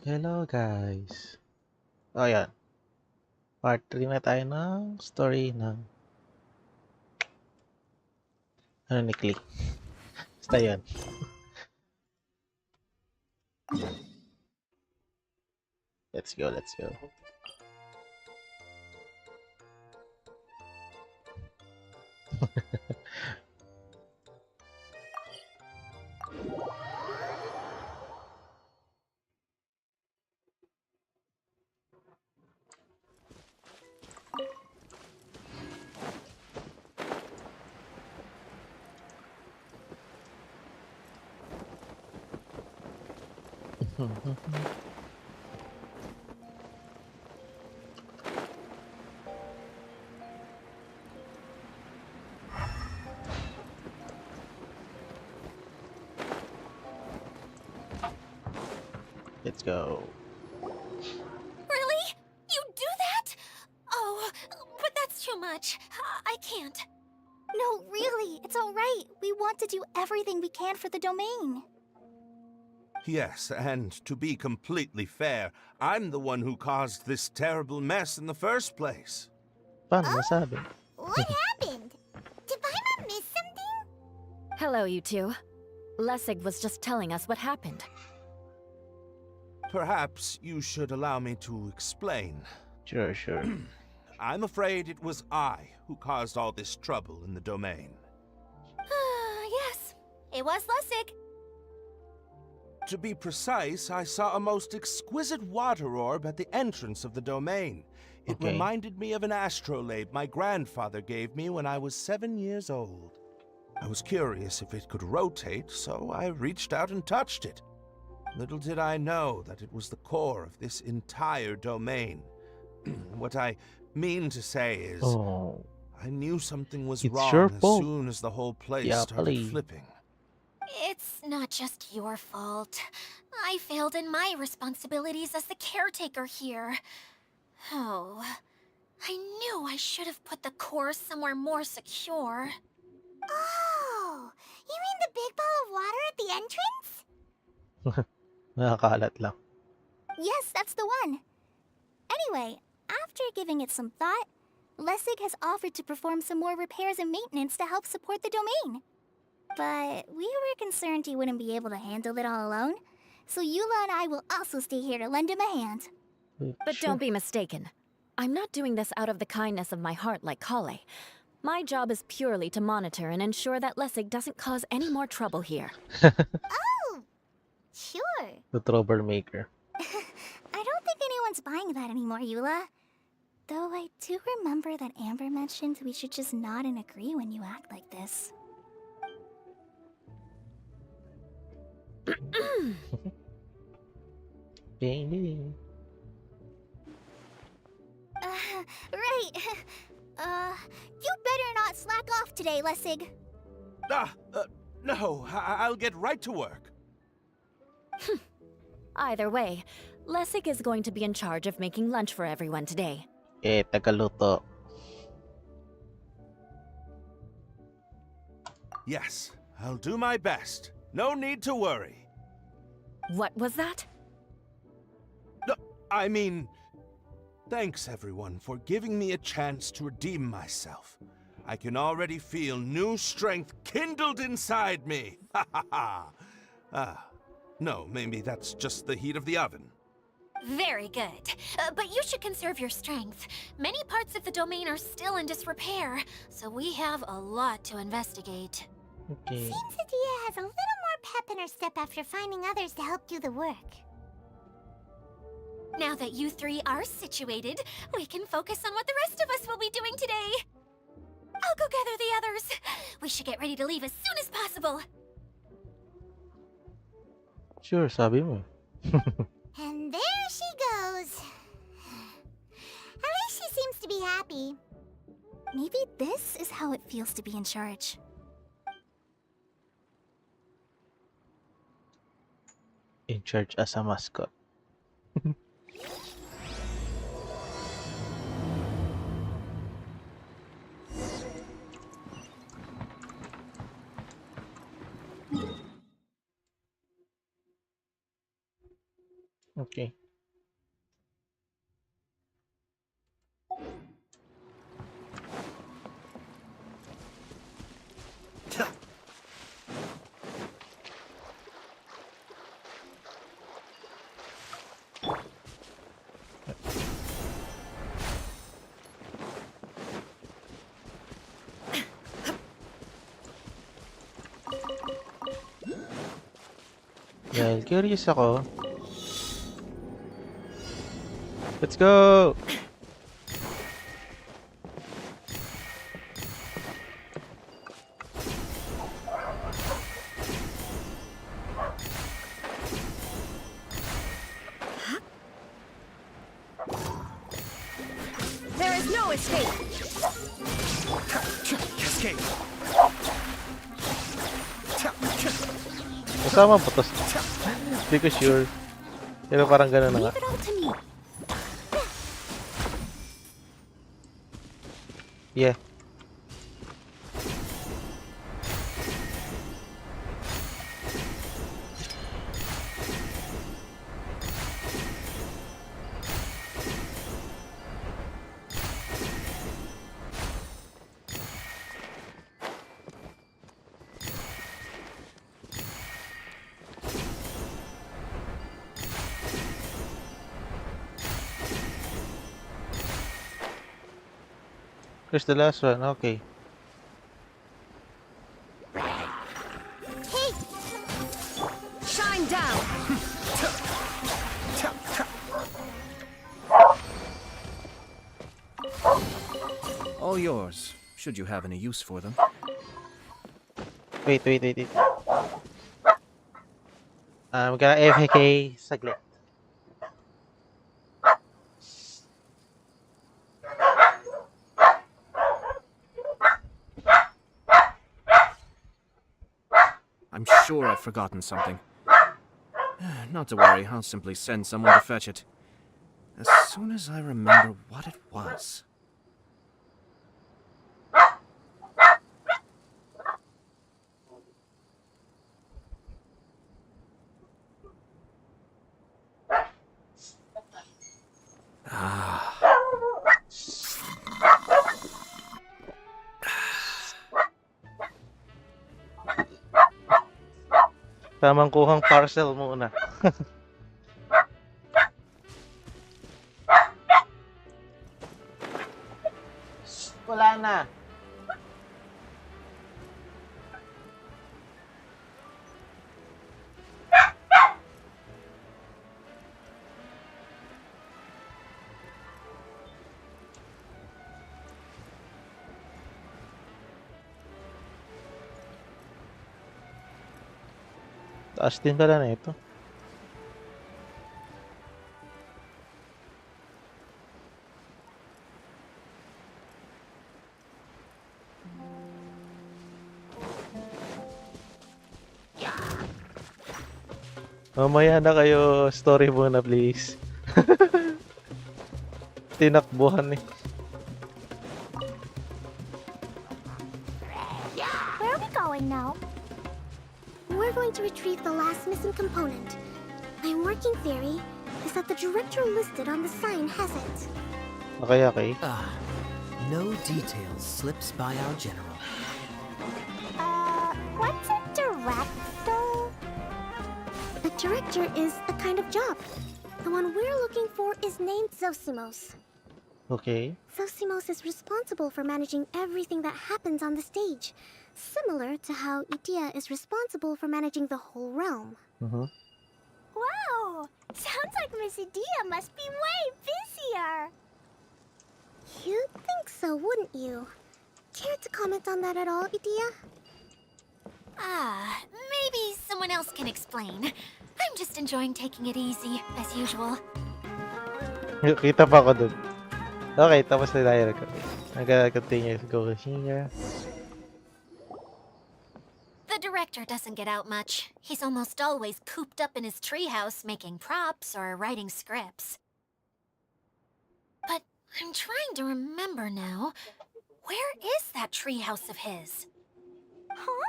Hello guys! O yan, part 3 na tayo ng story ng ano ni Click. Basta yun. Let's go, let's go. Let's go. Really? You do that? Oh, but that's too much. I can't. No, really, it's all right. We want to do everything we can for the domain. Yes, and to be completely fair, I'm the one who caused this terrible mess in the first place. Paano masabi? What happened? Did Paimon miss something? Hello, you two. Lessig was just telling us what happened. Perhaps you should allow me to explain. Sure, sure. I'm afraid it was I who caused all this trouble in the domain. Yes, it was Lessig. To be precise, I saw a most exquisite water orb at the entrance of the domain. It Okay. reminded me of an astrolabe my grandfather gave me when I was 7 years old. I was curious if it could rotate, so I reached out and touched it. Little did I know that it was the core of this entire domain. What I mean to say is, Oh, I knew something was It's wrong your as fault. soon as the whole place Yeah, started pali. flipping. It's not just your fault. I failed in my responsibilities as the caretaker here. Oh, I knew I should have put the core somewhere more secure. Oh, you mean the big ball of water at the entrance? Nakakalat lang. Yes, that's the one. Anyway, after giving it some thought, Lessig has offered to perform some more repairs and maintenance to help support the domain. But we were concerned he wouldn't be able to handle it all alone, so Eula and I will also stay here to lend him a hand. But Sure. don't be mistaken. I'm not doing this out of the kindness of my heart like Kale. My job is purely to monitor and ensure that Lessig doesn't cause any more trouble here. Oh, sure. The troublemaker. I don't think anyone's buying that anymore, Eula. Though I do remember that Amber mentioned we should just nod and agree when you act like this. Baby. Right. You better not slack off today, Lessig. No, I'll get right to work. Either way, Lessig is going to be in charge of making lunch for everyone today. Tagaluto. Yes, I'll do my best. No need to worry. What was that? No, I mean, thanks everyone for giving me a chance to redeem myself. I can already feel new strength kindled inside me. Ha ha ha. No, maybe that's just the heat of the oven. Very good. But you should conserve your strength. Many parts of the domain are still in disrepair, so we have a lot to investigate. Okay. Seems Adia has a little more pep in her step after finding others to help do the work. Now that you three are situated, we can focus on what the rest of us will be doing today. I'll go gather the others. We should get ready to leave as soon as possible. Sure, sabi mo. And there she goes. At least she seems to be happy. Maybe this is how it feels to be in charge. In charge as a mascot. Okay. Dahil curious ako. Let's go! There is no escape. Cascade! Kasama ba to? Hindi ko sure. Pero parang gano'n na nga. Leave it all to me. Yeah. Here's the last one. Okay. Shine down. All yours, should you have any use for them. Wait. I'm gonna AFK saglit. I'm sure I've forgotten something. Not to worry, I'll simply send someone to fetch it. As soon as I remember what it was. Tamang kuhang parcel muna. Wala na. Taas din pala na ito. Mamaya na kayo, story muna please. Tinakbuhan eh. Where are we going now? We're going to retrieve the last missing component. My working theory is that the director listed on the sign has it. Okay. No details slips by our general. What's a director? A director is a kind of job. The one we're looking for is named Zosimos. Okay. Zosimos is responsible for managing everything that happens on the stage, similar to how Itia is responsible for managing the whole realm. Wow! Sounds like Miss Itia must be way busier! You'd think so, wouldn't you? Care to comment on that at all, Itia? Maybe someone else can explain. I'm just enjoying taking it easy, as usual. Kita pa ako dun. Okay, tapos na tayo. I'm gonna continue to go here. The director doesn't get out much. He's almost always cooped up in his treehouse making props or writing scripts. But I'm trying to remember now. Where is that treehouse of his? Huh?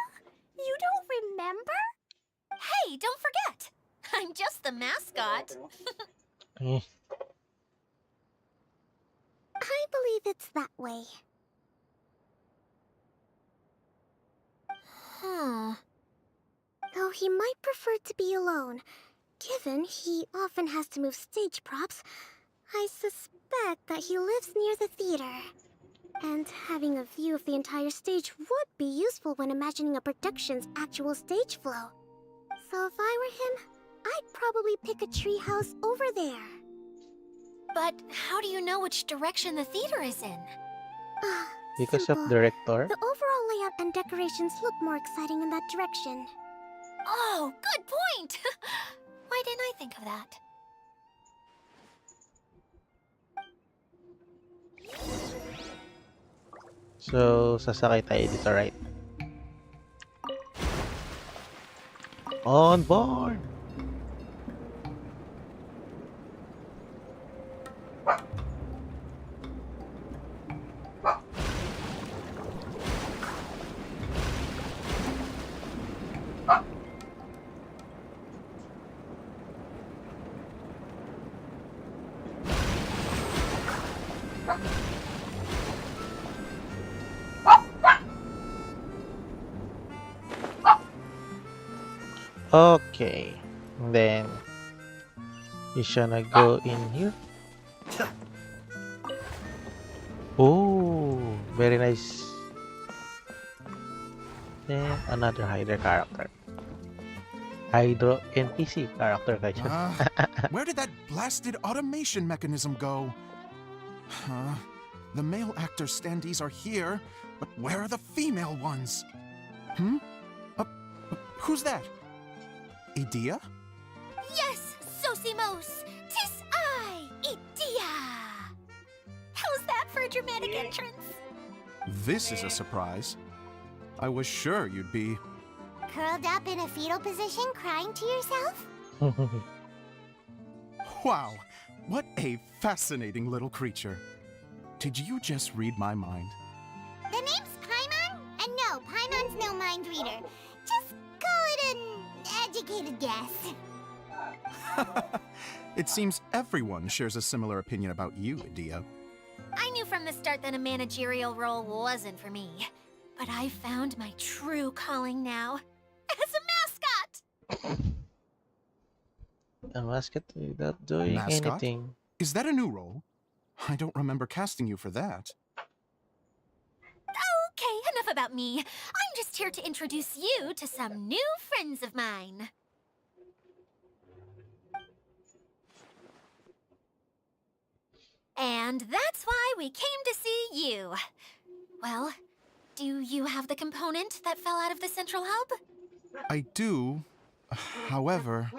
You don't remember? Hey, don't forget! I'm I'm just the mascot. Eh, I believe it's that way. Huh. Though he might prefer to be alone, given he often has to move stage props, I suspect that he lives near the theater. And having a view of the entire stage would be useful when imagining a production's actual stage flow. So if I were him, I'd probably pick a treehouse over there. But how do you know which direction the theater is in? because Simple. of director. The overall layout and decorations look more exciting in that direction. Oh, good point! Why didn't I think of that? So, sasakay tayo dito, right? On board! Okay. And then, you gonna go in here. Oh, very nice. Then, another Hydra character. Hydro NPC character kayo. Where did that blasted automation mechanism go? Huh? The male actor standees are here, but where are the female ones? Who's that? Idea? Yes, Sosimos! 'Tis I, Idia! How's that for a dramatic entrance? This is a surprise. I was sure you'd be. Curled up in a fetal position, crying to yourself? Wow, what a fascinating little creature. Did you just read my mind? The name's Paimon? And no, Paimon's no mind reader. Just call it an educated guess. It seems everyone shares a similar opinion about you, Idea. I knew from the start that a managerial role wasn't for me. But I found my true calling now. As a mascot! A mascot without doing Mascot? anything. Is that a new role? I don't remember casting you for that. Okay, enough about me. I'm just here to introduce you to some new friends of mine. And that's why we came to see you. Well, do you have the component that fell out of the central hub? I do. However,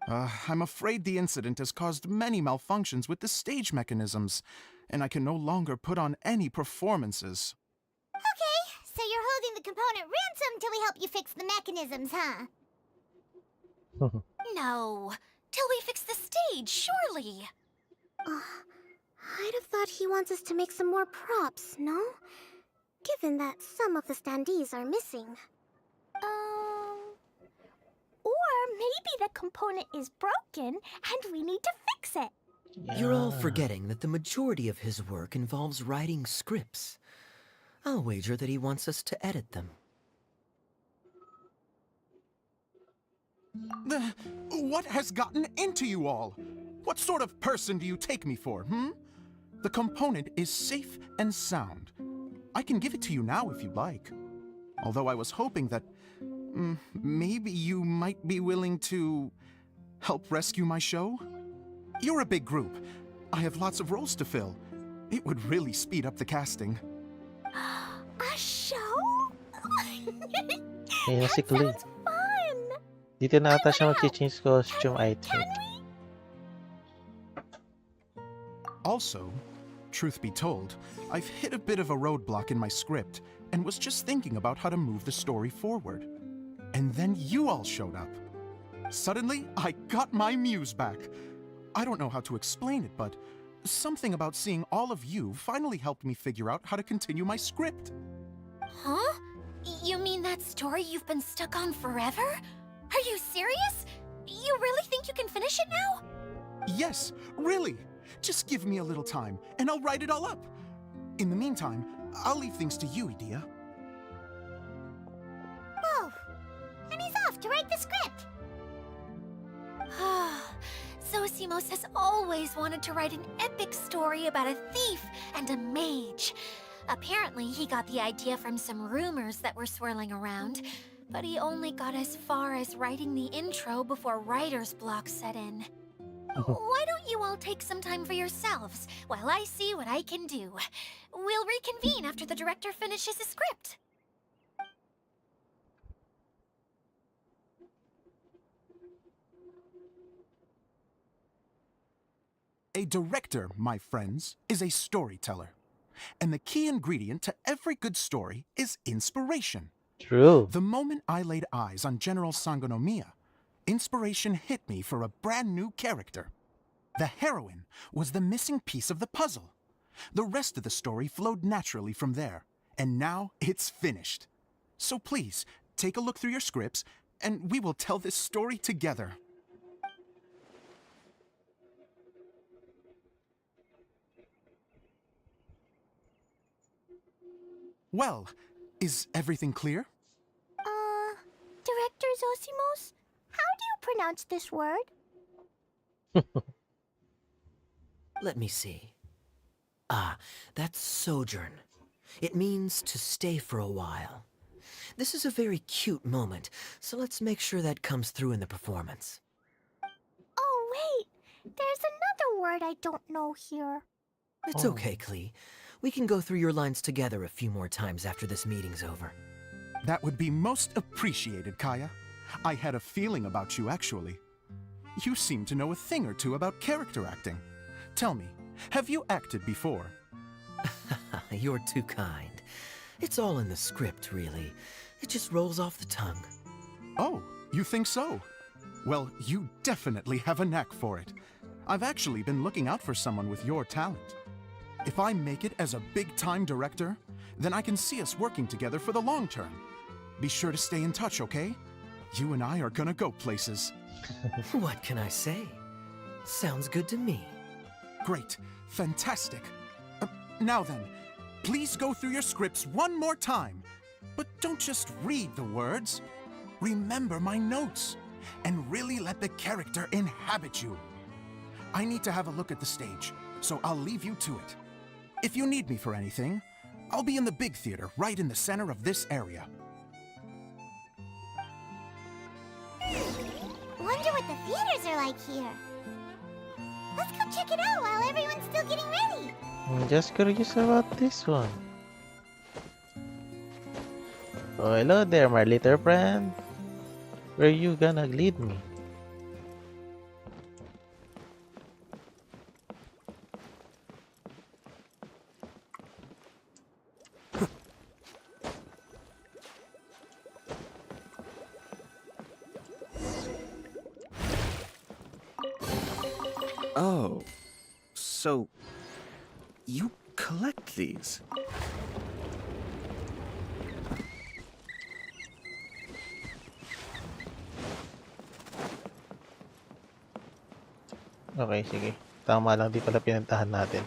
I'm afraid the incident has caused many malfunctions with the stage mechanisms, and I can no longer put on any performances. Okay, so you're holding the component ransom till we help you fix the mechanisms, huh? No, till we fix the stage, surely. I'd have thought he wants us to make some more props, no? Given that some of the standees are missing. Or maybe the component is broken and we need to fix it. You're all Yeah. forgetting that the majority of his work involves writing scripts. I'll wager that he wants us to edit them. What has gotten into you all? What sort of person do you take me for, The component is safe and sound. I can give it to you now if you'd like. Although I was hoping that maybe you might be willing to help rescue my show? You're a big group. I have lots of roles to fill. It would really speed up the casting. A show? Ayun na si Chloe. Sounds fun! Dito na ata siya mag-change costume, I think. Also, truth be told, I've hit a bit of a roadblock in my script and was just thinking about how to move the story forward. And then you all showed up. Suddenly, I got my muse back. I don't know how to explain it, but something about seeing all of you finally helped me figure out how to continue my script. Huh? You mean that story you've been stuck on forever? Are you serious? You really think you can finish it now? Yes, really. Just give me a little time, and I'll write it all up. In the meantime, I'll leave things to you, Edea. Whoa! And he's off to write the script. Zosimos has always wanted to write an epic story about a thief and a mage. Apparently, he got the idea from some rumors that were swirling around, but he only got as far as writing the intro before writer's block set in. Why don't you all take some time for yourselves while I see what I can do? We'll reconvene after the director finishes his script. A director, my friends, is a storyteller. And the key ingredient to every good story is inspiration. True. The moment I laid eyes on General Sangonomiya, inspiration hit me for a brand new character. The heroine was the missing piece of the puzzle. The rest of the story flowed naturally from there, and now it's finished. So please, take a look through your scripts, and we will tell this story together. Well, is everything clear? Director Zosimos, how do you pronounce this word? Let me see. Ah, that's sojourn. It means to stay for a while. This is a very cute moment, so let's make sure that comes through in the performance. Oh, wait. There's another word I don't know here. It's okay, Klee. We can go through your lines together a few more times after this meeting's over. That would be most appreciated, Kaya. I had a feeling about you, actually. You seem to know a thing or two about character acting. Tell me, have you acted before? You're too kind. It's all in the script, really. It just rolls off the tongue. Oh, you think so? Well, you definitely have a knack for it. I've actually been looking out for someone with your talent. If I make it as a big-time director, then I can see us working together for the long term. Be sure to stay in touch, okay? You and I are gonna go places. What can I say? Sounds good to me. Great. Fantastic. Now then, please go through your scripts one more time. But don't just read the words. Remember my notes. And really let the character inhabit you. I need to have a look at the stage, so I'll leave you to it. If you need me for anything, I'll be in the big theater right in the center of this area. Wonder what the theaters are like here. Let's go check it out while everyone's still getting ready. I'm just curious about this one. Oh, hello there, my little friend. Where you gonna lead me? Oh, so you collect these? Okay, sige. Tama lang, di pala pinuntahan natin.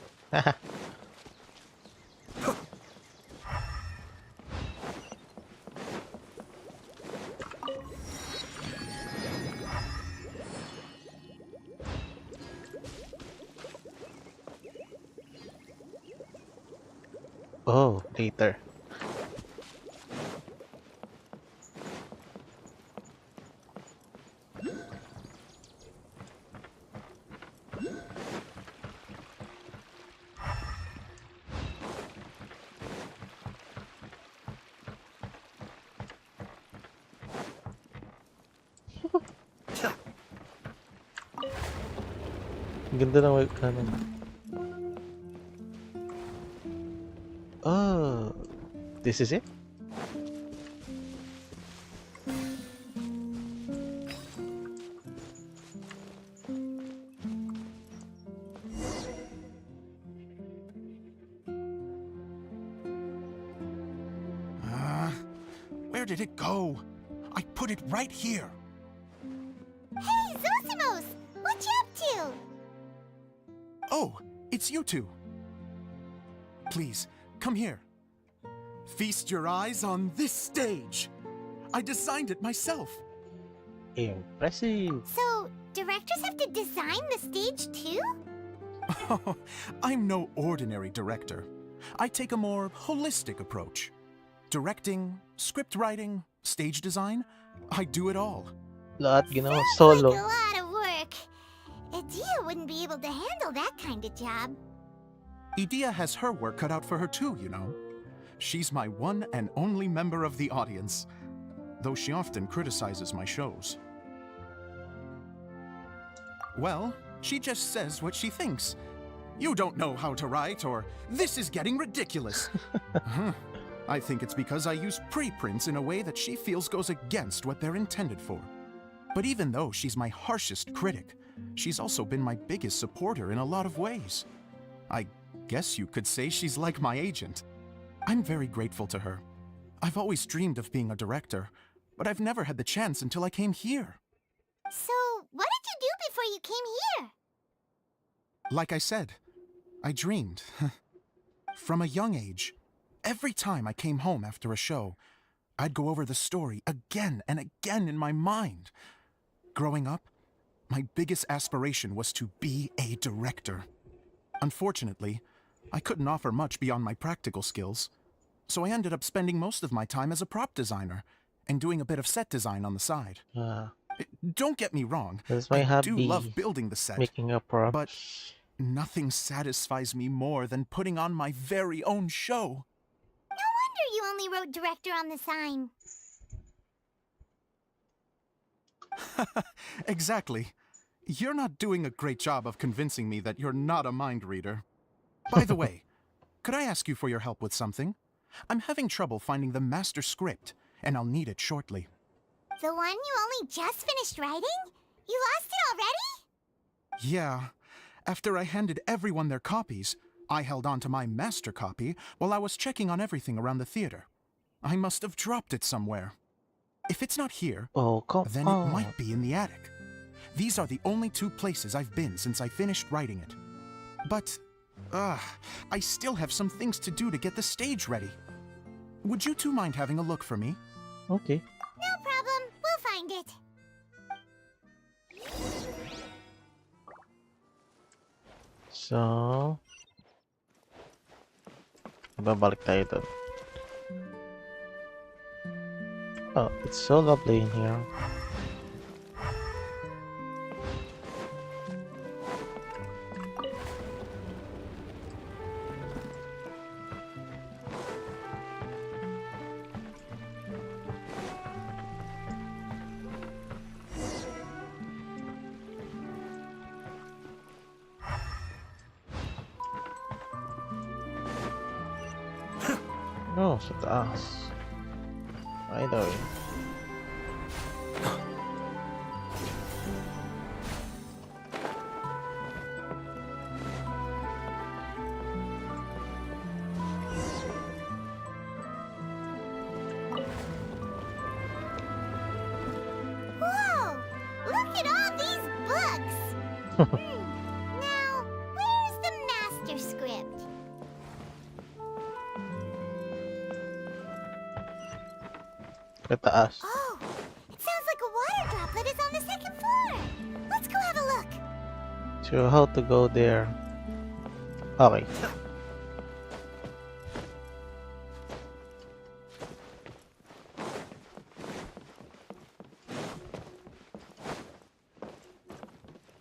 Oh, later. Ang ganda ng webcam. Oh, this is it? Where did it go? I put it right here. Hey, Oh, it's you two. Please, come here. Feast your eyes on this stage. I designed it myself. Impressive. So, directors have to design the stage too? I'm no ordinary director. I take a more holistic approach. Directing, script writing, stage design, I do it all. Lahat ginawa Sounds solo. like a lot of work. Idea wouldn't be able to handle that kind of job. Idea has her work cut out for her too, you know. She's my one and only member of the audience, though she often criticizes my shows. Well, she just says what she thinks. You don't know how to write, or this is getting ridiculous. I think it's because I use preprints in a way that she feels goes against what they're intended for. But even though she's my harshest critic, she's also been my biggest supporter in a lot of ways. I guess you could say she's like my agent. I'm very grateful to her. I've always dreamed of being a director, but I've never had the chance until I came here. So, what did you do before you came here? Like I said, I dreamed. From a young age, every time I came home after a show, I'd go over the story again and again in my mind. Growing up, my biggest aspiration was to be a director. Unfortunately, I couldn't offer much beyond my practical skills, so I ended up spending most of my time as a prop designer and doing a bit of set design on the side. Don't get me wrong, That's my I do hobby. love building the set, Making a prop. but nothing satisfies me more than putting on my very own show. No wonder you only wrote director on the sign. Exactly. You're not doing a great job of convincing me that you're not a mind reader. By the way, could I ask you for your help with something? I'm having trouble finding the master script, and I'll need it shortly. The one you only just finished writing? You lost it already? Yeah. After I handed everyone their copies, I held on to my master copy while I was checking on everything around the theater. I must have dropped it somewhere. If it's not here, Oh, come then on. it might be in the attic. These are the only two places I've been since I finished writing it. But, I still have some things to do to get the stage ready. Would you two mind having a look for me? Okay. No problem. We'll find it. So, babalik tayo doon. Oh, it's so lovely in here. No, sa taas. Ay, daw eh. Whoa! Look at all these books! Now, where's the master script? Sa taas. Oh, it sounds like a water droplet is on the second floor. Let's go have a look. So, how to go there? Okay.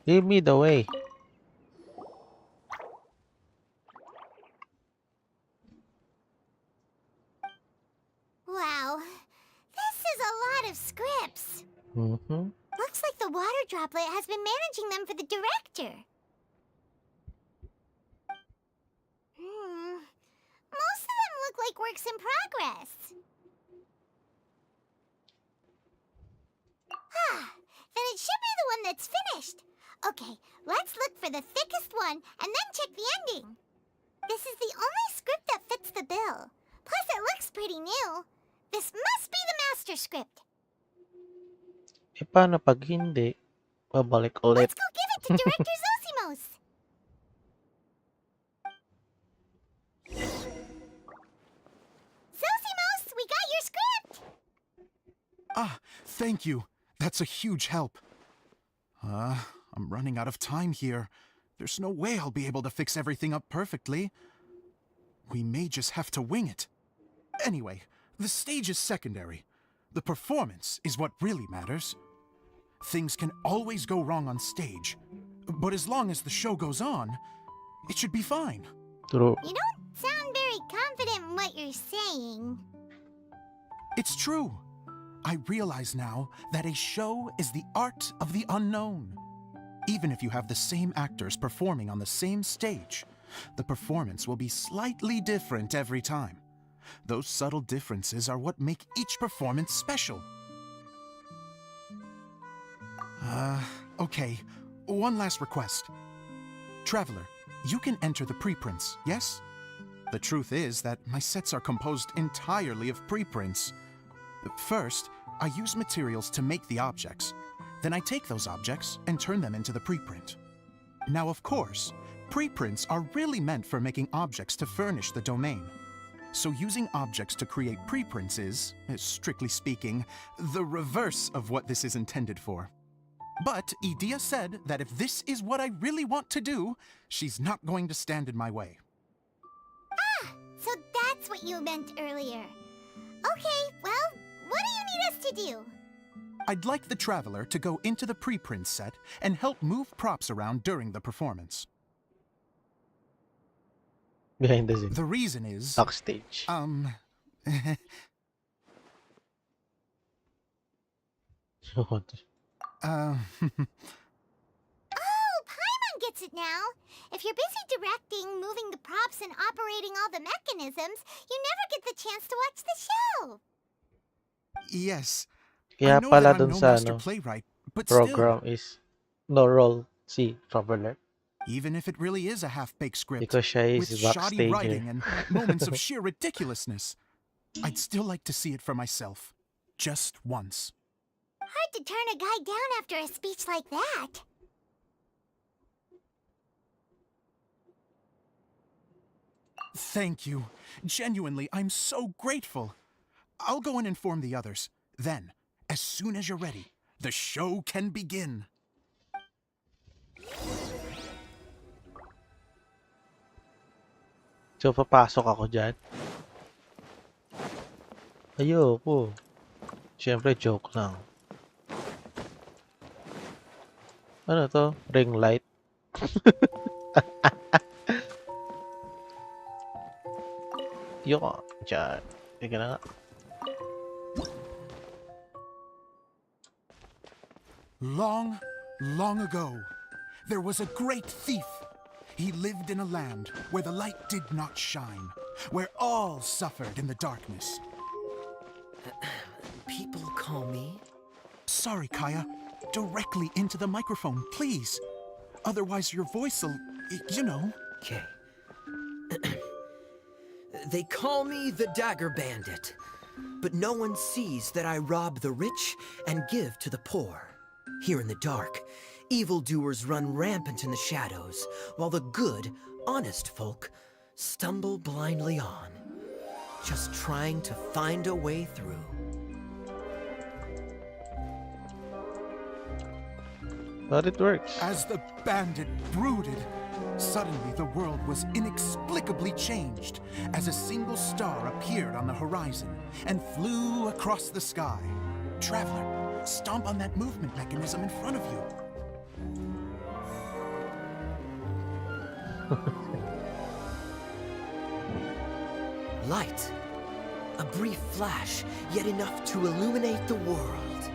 Give me the way. Wow, this is a lot of scripts. Mm-hmm. Looks like the water droplet has been managing them for the director. Most of them look like works in progress. Then it should be the one that's finished. Okay, let's look for the thickest one and then check the ending. This is the only script that fits the bill. Plus, it looks pretty new. This must be the master script. Eh, paano pag hindi? Babalik ulit. Let's go give it to Director Zosimos. Thank you. That's a huge help. I'm running out of time here. There's no way I'll be able to fix everything up perfectly. We may just have to wing it. Anyway, the stage is secondary. The performance is what really matters. Things can always go wrong on stage, but as long as the show goes on, it should be fine. True. You don't sound very confident in what you're saying. It's true. I realize now that a show is the art of the unknown. Even if you have the same actors performing on the same stage, the performance will be slightly different every time. Those subtle differences are what make each performance special. Okay. One last request. Traveler, you can enter the preprints, yes? The truth is that my sets are composed entirely of preprints. First, I use materials to make the objects. Then I take those objects and turn them into the preprint. Now, of course, preprints are really meant for making objects to furnish the domain. So using objects to create preprints is, strictly speaking, the reverse of what this is intended for. But Edea said that if this is what I really want to do, she's not going to stand in my way. So that's what you meant earlier. Okay, well, what do you need us to do? I'd like the Traveler to go into the preprint set and help move props around during the performance. Behind the scenes. The reason is... Backstage. Oh, Paimon gets it now. If you're busy directing, moving the props, and operating all the mechanisms, you never get the chance to watch the show. Yes. Kaya I know pala that I'm dun no sa master ano, playwright, but program still, is no role si Traveler. even if it really is a half-baked script, Because siya with is shoddy backstager. writing and moments of sheer ridiculousness, I'd still like to see it for myself. Just once. Hard to turn a guy down after a speech like that. Thank you. Genuinely, I'm so grateful. I'll go and inform the others. Then, as soon as you're ready, the show can begin. So, papasok ako dyan. Ayoko. Siyempre, joke lang. Ano to? Ring light? Ayoko. Dyan. Tika na nga. Long, long ago, there was a great thief. He lived in a land where the light did not shine, where all suffered in the darkness. People call me? Sorry, Kaya. Directly into the microphone, please. Otherwise your voice'll, you know. Okay. They call me the Dagger Bandit, but no one sees that I rob the rich and give to the poor. Here in the dark, evildoers run rampant in the shadows, while the good, honest folk stumble blindly on, just trying to find a way through. But it works. As the bandit brooded, suddenly the world was inexplicably changed as a single star appeared on the horizon and flew across the sky. Traveler, stomp on that movement mechanism in front of you. Light. A brief flash, yet enough to illuminate the world.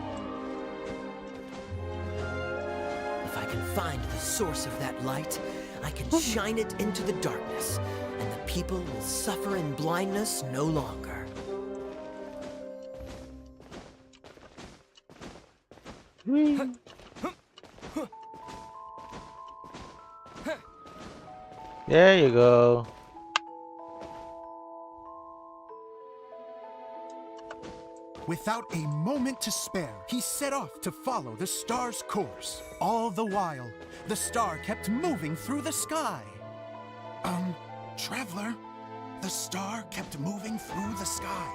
If I can find the source of that light, I can shine it into the darkness, and the people will suffer in blindness no longer. There you go. Without a moment to spare, he set off to follow the star's course. All the while, the star kept moving through the sky. Traveler, the star kept moving through the sky.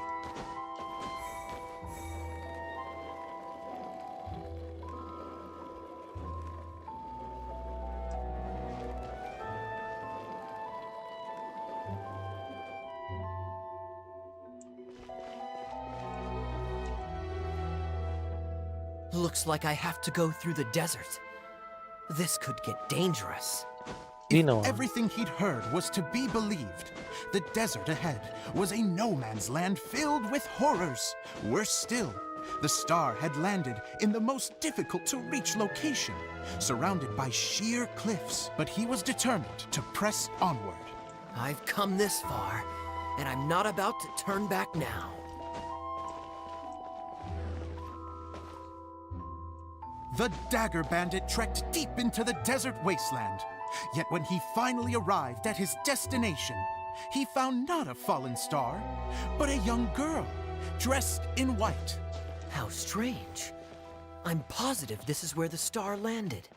Looks like I have to go through the desert. This could get dangerous. You If know. everything he'd heard was to be believed, the desert ahead was a no man's land filled with horrors. Worse still, the star had landed in the most difficult to reach location, surrounded by sheer cliffs. But he was determined to press onward. I've come this far, and I'm not about to turn back now. The Dagger Bandit trekked deep into the desert wasteland. Yet when he finally arrived at his destination, he found not a fallen star, but a young girl, dressed in white. How strange. I'm positive this is where the star landed.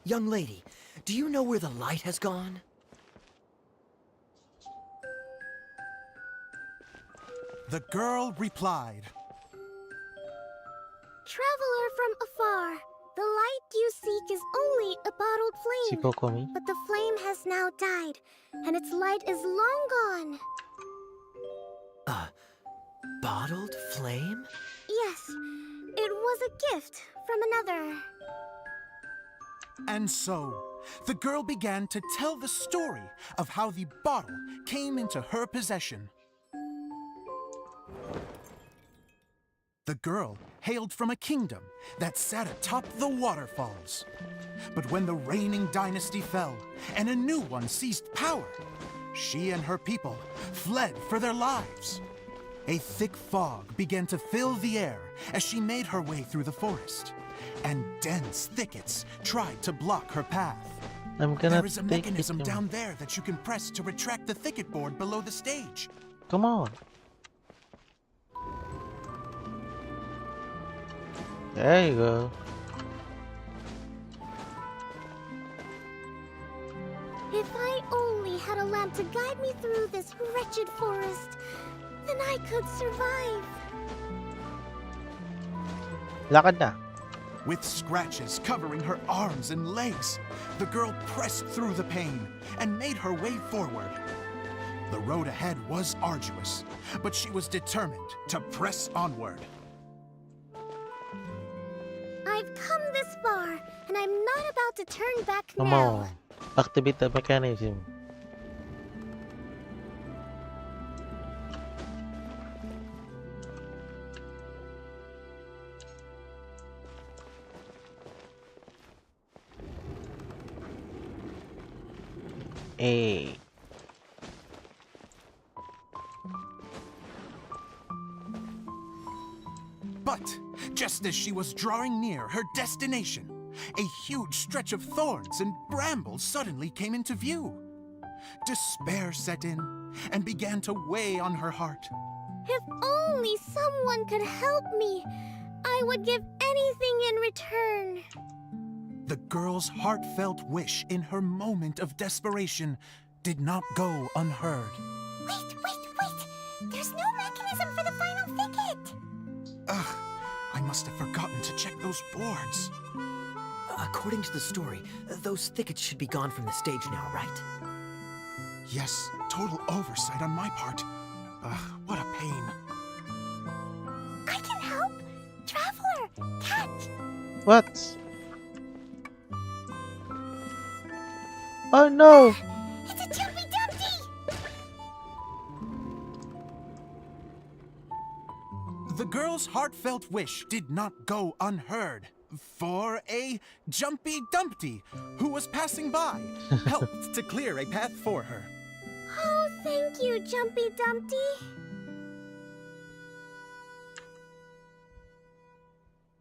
Young lady, do you know where the light has gone? The girl replied, Traveler from afar, the light you seek is only a bottled Si flame. Kokomi. But the flame has now died, and its light is long gone. A bottled flame? Yes, it was a gift from another. And so, the girl began to tell the story of how the bottle came into her possession. The girl hailed from a kingdom that sat atop the waterfalls. But when the reigning dynasty fell and a new one seized power, she and her people fled for their lives. A thick fog began to fill the air as she made her way through the forest, and dense thickets tried to block her path. I'm gonna There is a take mechanism it. down there that you can press to retract the thicket board below the stage. Come on. There you go. If I only had a lamp to guide me through this wretched forest, then I could survive. Lakad na. With scratches covering her arms and legs, the girl pressed through the pain and made her way forward. The road ahead was arduous, but she was determined to press onward. I've come this far, and I'm not about to turn back Come now. on. Activate the mechanism. Hey. But just as she was drawing near her destination, a huge stretch of thorns and brambles suddenly came into view. Despair set in and began to weigh on her heart. If only someone could help me, I would give anything in return. The girl's heartfelt wish in her moment of desperation did not go unheard. Wait! There's no mechanism for the final thicket! Ugh, I must have forgotten to check those boards. According to the story, those thickets should be gone from the stage now, right? Yes, total oversight on my part. What a pain. I can help! Traveler! Catch! What? Oh no! It's a Jumpy Dumpty! The girl's heartfelt wish did not go unheard, for a Jumpy Dumpty who was passing by helped to clear a path for her. Oh, thank you, Jumpy Dumpty.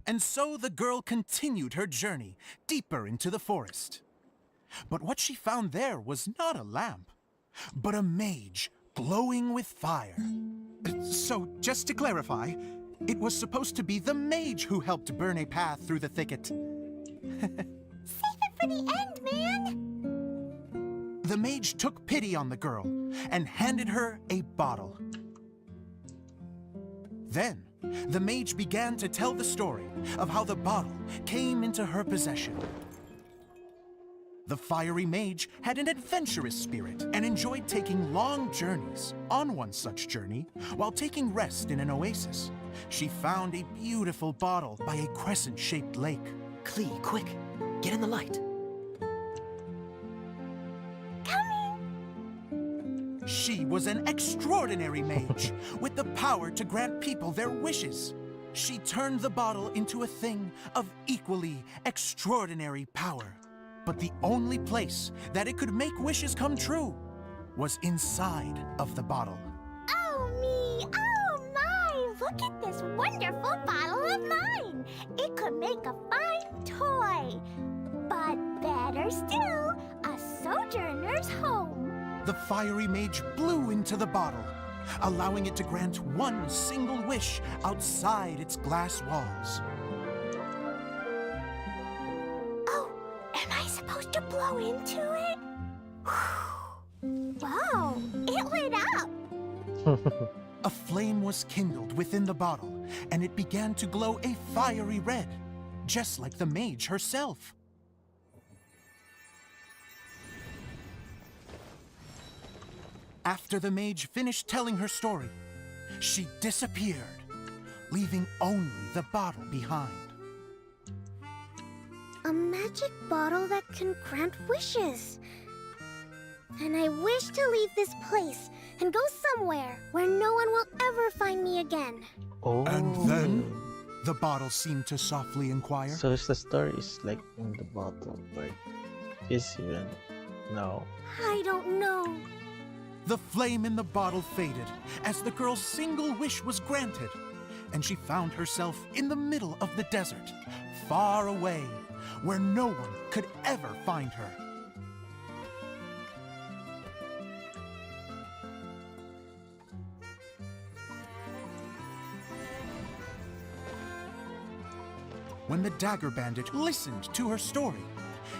And so the girl continued her journey deeper into the forest. But what she found there was not a lamp, but a mage glowing with fire. So, just to clarify, it was supposed to be the mage who helped burn a path through the thicket. Save it for the end, man! The mage took pity on the girl and handed her a bottle. Then, the mage began to tell the story of how the bottle came into her possession. The fiery mage had an adventurous spirit and enjoyed taking long journeys. On one such journey, while taking rest in an oasis, she found a beautiful bottle by a crescent-shaped lake. Klee, quick, get in the light. She was an extraordinary mage with the power to grant people their wishes. She turned the bottle into a thing of equally extraordinary power. But the only place that it could make wishes come true was inside of the bottle. Oh me! Oh my! Look at this wonderful bottle of mine! It could make a fine toy! But better still, a sojourner's home! The fiery mage blew into the bottle, allowing it to grant one single wish outside its glass walls. Oh, am I supposed to blow into it? Wow, it lit up! A flame was kindled within the bottle, and it began to glow a fiery red, just like the mage herself. After the mage finished telling her story, she disappeared, leaving only the bottle behind. A magic bottle that can grant wishes. And I wish to leave this place and go somewhere where no one will ever find me again. Oh. And then, the bottle seemed to softly inquire. So the story is like in the bottle part. Is even no. I don't know. The flame in the bottle faded as the girl's single wish was granted, and she found herself in the middle of the desert, far away, where no one could ever find her. When the dagger bandit listened to her story,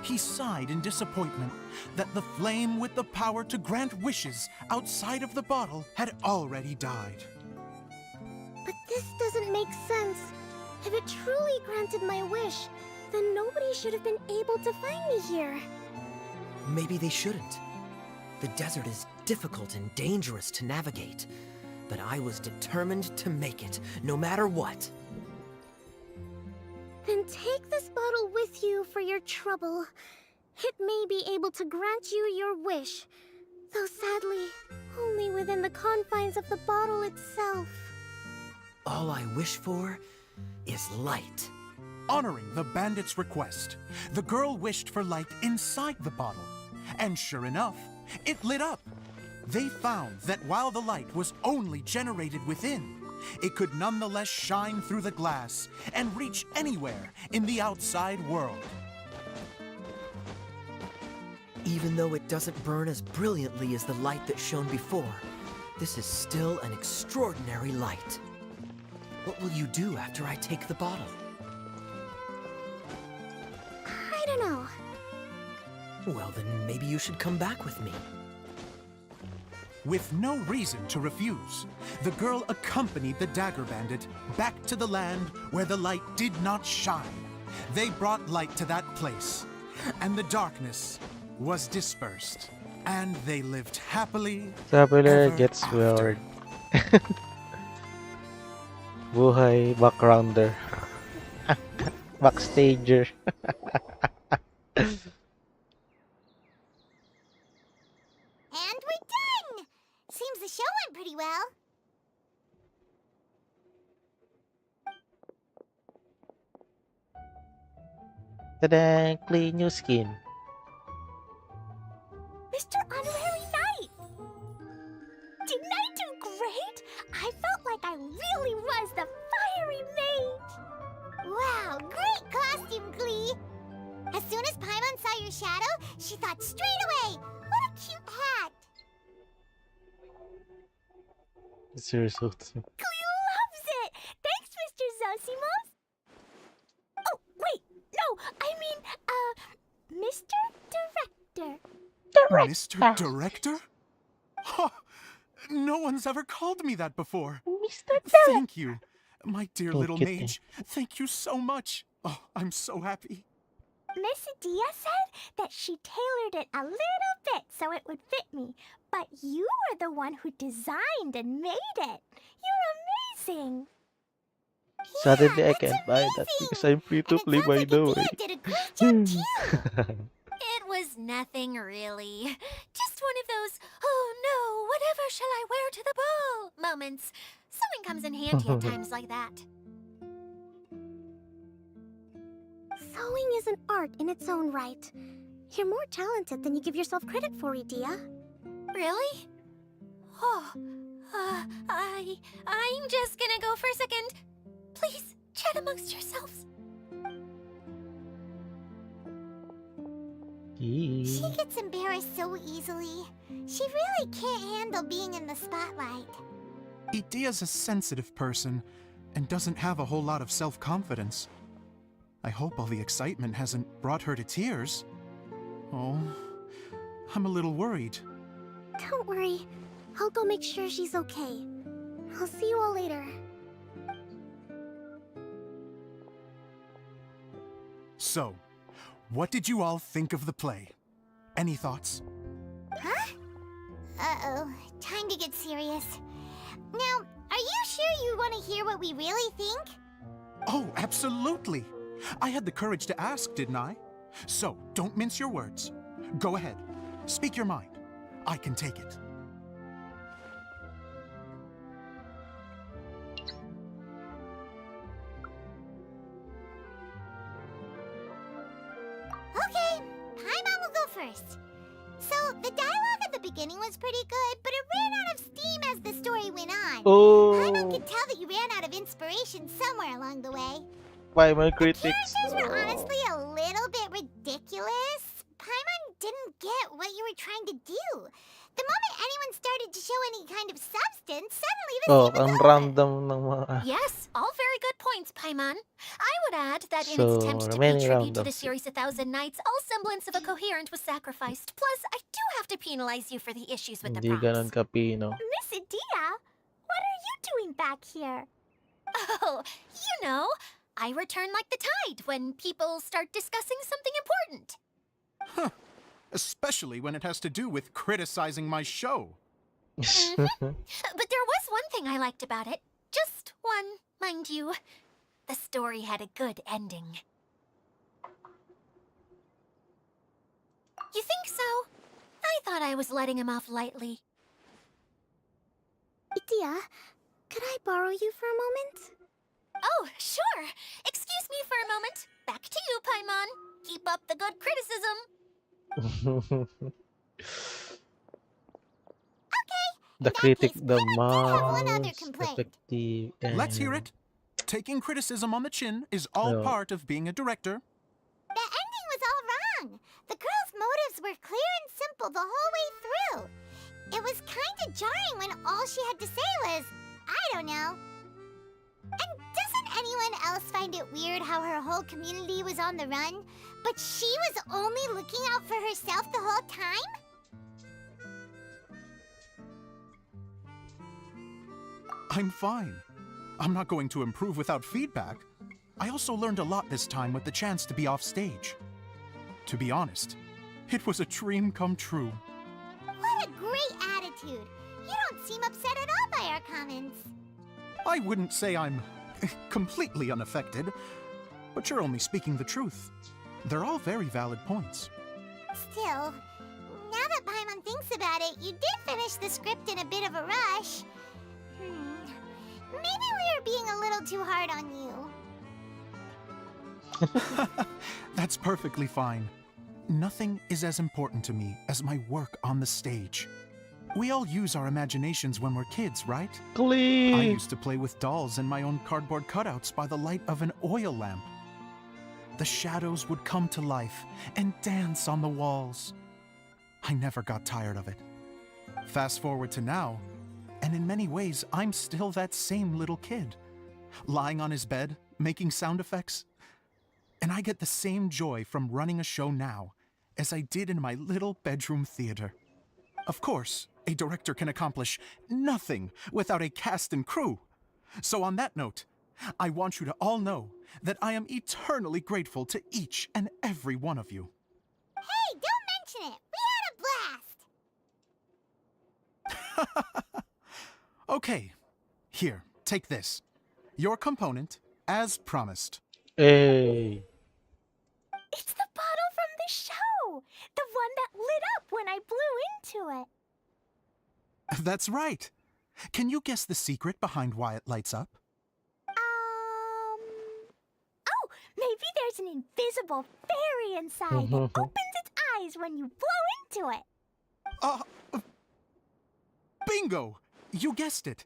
he sighed in disappointment that the flame with the power to grant wishes outside of the bottle had already died. But this doesn't make sense. If it truly granted my wish, then nobody should have been able to find me here. Maybe they shouldn't. The desert is difficult and dangerous to navigate, but I was determined to make it, no matter what. Then take this bottle with you for your trouble. It may be able to grant you your wish, though sadly, only within the confines of the bottle itself. All I wish for is light. Honoring the bandit's request, the girl wished for light inside the bottle, and sure enough, it lit up. They found that while the light was only generated within, it could nonetheless shine through the glass and reach anywhere in the outside world. Even though it doesn't burn as brilliantly as the light that shone before, this is still an extraordinary light. What will you do after I take the bottle? I don't know. Well, then maybe you should come back with me. With no reason to refuse, the girl accompanied the dagger bandit back to the land where the light did not shine. They brought light to that place, and the darkness was dispersed, and they lived happily Sabi ever gets after. weird. Buhay backgrounder. Backstager. And we're done! Seems the show went pretty well. Ta-da! Clean new skin. Mr. Honorary Knight! Didn't I do great? I felt like I really was the fiery mage! Wow, great costume, Glee! As soon as Paimon saw your shadow, she thought straight away, what a cute hat! It's your suit. Glee loves it! Thanks, Mr. Zosimos! Oh, wait, no, I mean, Mr. Director. Mr. Director? Huh, no one's ever called me that before. Mr. Thank you. My dear Oh, little kitty. mage, thank you so much. Oh, I'm so happy. Miss Dia said that she tailored it a little bit so it would fit me, but you were the one who designed and made it. You're amazing. Suddenly I That's can't buy that because I'm free And to it play, sounds by like the Adia way. did a great job too. It was nothing really. Just one of those, oh no, whatever shall I wear to the ball moments. Sewing comes in handy at times like that. Sewing is an art in its own right. You're more talented than you give yourself credit for, Idia. Really? Oh, I'm just gonna go for a second. Please, chat amongst yourselves. She gets embarrassed so easily. She really can't handle being in the spotlight. Idia's a sensitive person and doesn't have a whole lot of self-confidence. I hope all the excitement hasn't brought her to tears. Oh, I'm a little worried. Don't worry. I'll go make sure she's okay. I'll see you all later. So, what did you all think of the play? Any thoughts? Huh? Uh-oh. Time to get serious. Now, are you sure you want to hear what we really think? Oh, absolutely. I had the courage to ask, didn't I? So, don't mince your words. Go ahead. Speak your mind. I can take it. Okay, Paimon will go first. So, the dialogue at the beginning was pretty good, but it ran out of steam as the story went on. Paimon Oh, could tell that you ran out of inspiration somewhere along the way. why my The critics? characters were Oh. honestly a little bit ridiculous. Paimon didn't get what you were trying to do. The moment anyone started to show any kind of substance, suddenly the Oh, scene was ang over. random ng mga... Yes, all very good points, Paimon. I would add that in So, its attempt to pay remaining tribute to random. the series A Thousand Nights, all semblance of a coherent was sacrificed. Plus, I do have to penalize you for the issues with the Hindi ganun props. ka-pino. Miss Adia, what are you doing back here? Oh, you know, I return like the tide when people start discussing something important. Huh. Especially when it has to do with criticizing my show. But there was one thing I liked about it. Just one, mind you. The story had a good ending. You think so? I thought I was letting him off lightly. Adia, could I borrow you for a moment? Oh, sure. Excuse me for a moment. Back to you, Paimon. Keep up the good criticism. The In that critic, case, the Paimon did have one other most complaint. effective. Let's hear it. Taking criticism on the chin is all No. part of being a director. The ending was all wrong. The girl's motives were clear and simple the whole way through. It was kind of jarring when all she had to say was, I don't know. And doesn't anyone else find it weird how her whole community was on the run, but she was only looking out for herself the whole time? I'm fine. I'm not going to improve without feedback. I also learned a lot this time with the chance to be off stage. To be honest, it was a dream come true. What a great attitude. You don't seem upset at all by our comments. I wouldn't say I'm completely unaffected, but you're only speaking the truth. They're all very valid points. Still, now that Paimon thinks about it, you did finish the script in a bit of a rush. Maybe we were being a little too hard on you. That's perfectly fine. Nothing is as important to me as my work on the stage. We all use our imaginations when we're kids, right? I Click! used to play with dolls and my own cardboard cutouts by the light of an oil lamp. The shadows would come to life and dance on the walls. I never got tired of it. Fast forward to now, and in many ways, I'm still that same little kid, lying on his bed, making sound effects. And I get the same joy from running a show now as I did in my little bedroom theater. Of course, a director can accomplish nothing without a cast and crew. So on that note, I want you to all know that I am eternally grateful to each and every one of you. Hey, don't mention it! We had a blast! Okay, here, take this. Your component, as promised. Hey. It's the bottle from the show! The one that lit up when I blew into it. That's right. Can you guess the secret behind why it lights up? Oh, maybe there's an invisible fairy inside that opens its eyes when you blow into it. Uh, bingo! You guessed it.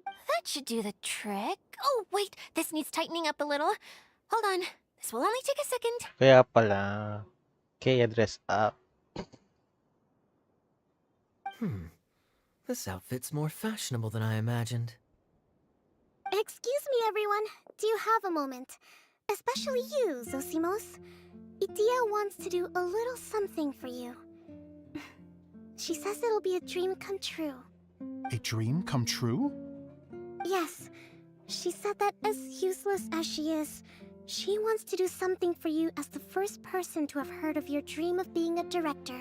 That should do the trick. Oh, wait, this needs tightening up a little. Hold on, this will only take a second. Kaya pala. Kaya dress up. This outfit's more fashionable than I imagined. Excuse me, everyone. Do you have a moment? Especially you, Zosimos. Idia wants to do a little something for you. She says it'll be a dream come true. A dream come true? Yes. She said that as useless as she is, she wants to do something for you as the first person to have heard of your dream of being a director.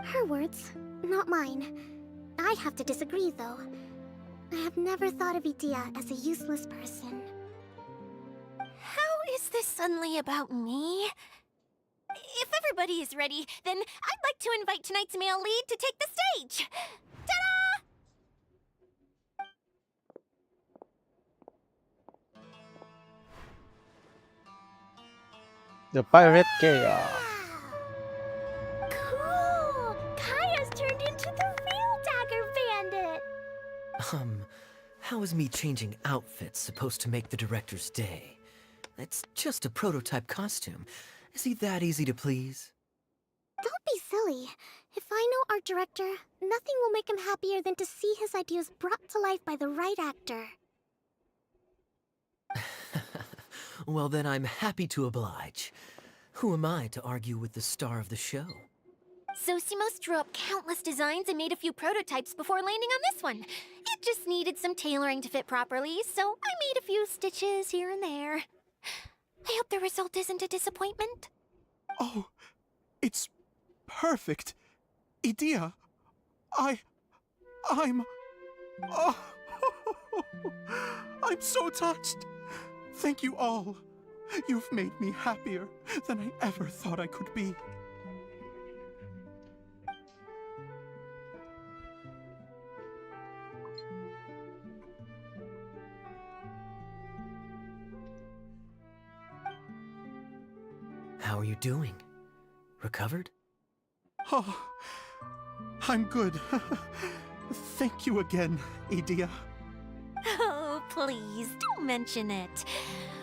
Her words, not mine. I have to disagree, though. I have never thought of Idia as a useless person. How is this suddenly about me? If everybody is ready, then I'd like to invite tonight's male lead to take the stage. Ta-da! The Pirate Chaos. Cool! Kaya's turned into the real Dagger Bandit! How is me changing outfits supposed to make the director's day? It's just a prototype costume. Is he that easy to please? Don't be silly. If I know our director, nothing will make him happier than to see his ideas brought to life by the right actor. Well, then I'm happy to oblige. Who am I to argue with the star of the show? Zosimos drew up countless designs and made a few prototypes before landing on this one. It just needed some tailoring to fit properly, so I made a few stitches here and there. I hope the result isn't a disappointment. Oh, it's perfect. Idia, I'm... Oh, I'm so touched. Thank you all. You've made me happier than I ever thought I could be. How are you doing? Recovered? Oh, I'm good. Thank you again, Idia. Oh, please, don't mention it.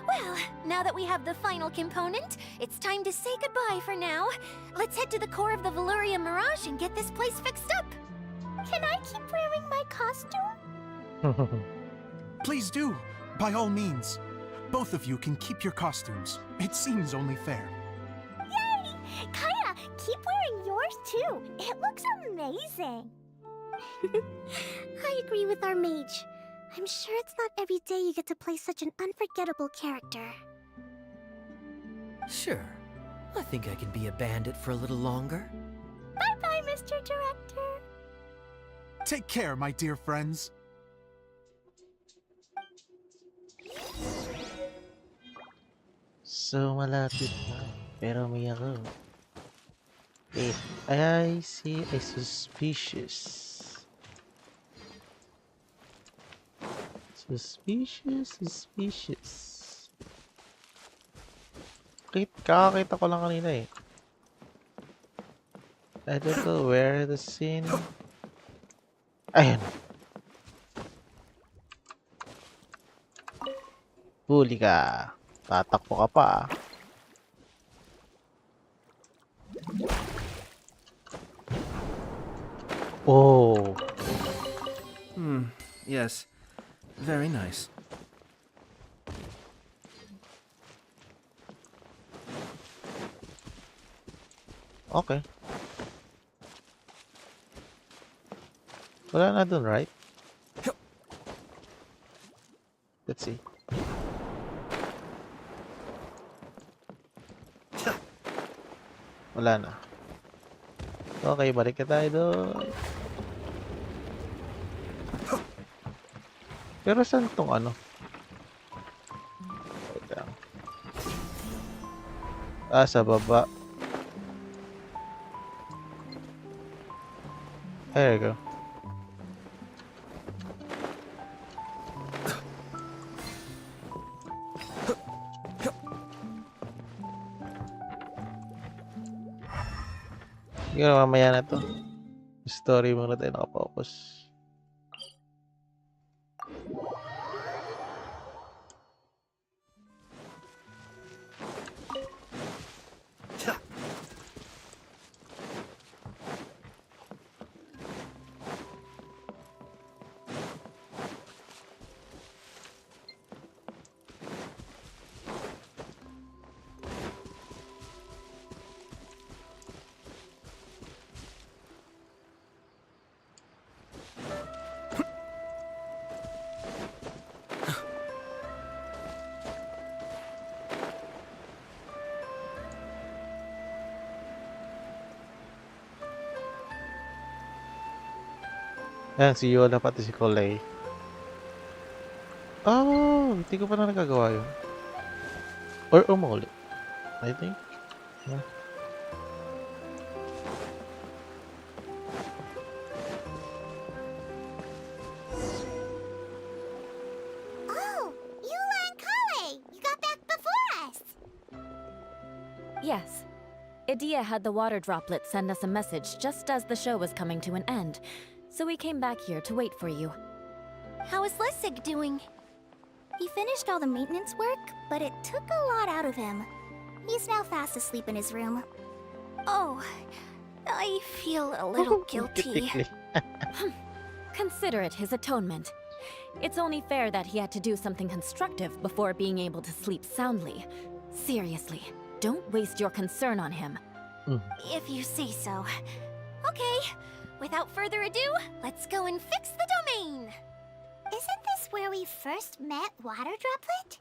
Well, now that we have the final component, it's time to say goodbye for now. Let's head to the core of the Valuria Mirage and get this place fixed up. Can I keep wearing my costume? Please do, by all means. Both of you can keep your costumes. It seems only fair. Yay! Kaya, keep wearing yours too. It looks amazing. I agree with our mage. I'm sure it's not every day you get to play such an unforgettable character. Sure. I think I can be a bandit for a little longer. Bye-bye, Mr. Director. Take care, my dear friends. So, malapit na. Pero may ako. Wait, I see a suspicious. Suspicious. Kakakita ko lang kanina eh. I don't know where the scene. Ayun. Huli ka. Tatakbo ka pa. Oh. Yes. Very nice. Okay. Wala na dun, right? Let's see. Wala na. Okay, balik ka tayo doon. Pero saan tong ano? Wait lang. Ah, sa baba. There you go. Siguro mamaya na to. Story muna tayo nakapokus. Ayan, si Yola pati si Coley. Oh, hindi ko pa na nagagawa yun. Or umuli. I think. Yeah. Oh, Eula and Kale! You got back before us! Yes. Idia had the water droplet send us a message just as the show was coming to an end, so we came back here to wait for you. How is Lessig doing? He finished all the maintenance work, but it took a lot out of him. He's now fast asleep in his room. Oh, I feel a little guilty. Typically. Consider it his atonement. It's only fair that he had to do something constructive before being able to sleep soundly. Seriously, don't waste your concern on him. If you say so. Okay, without further ado, let's go and fix the domain. Isn't this where we first met Water Droplet?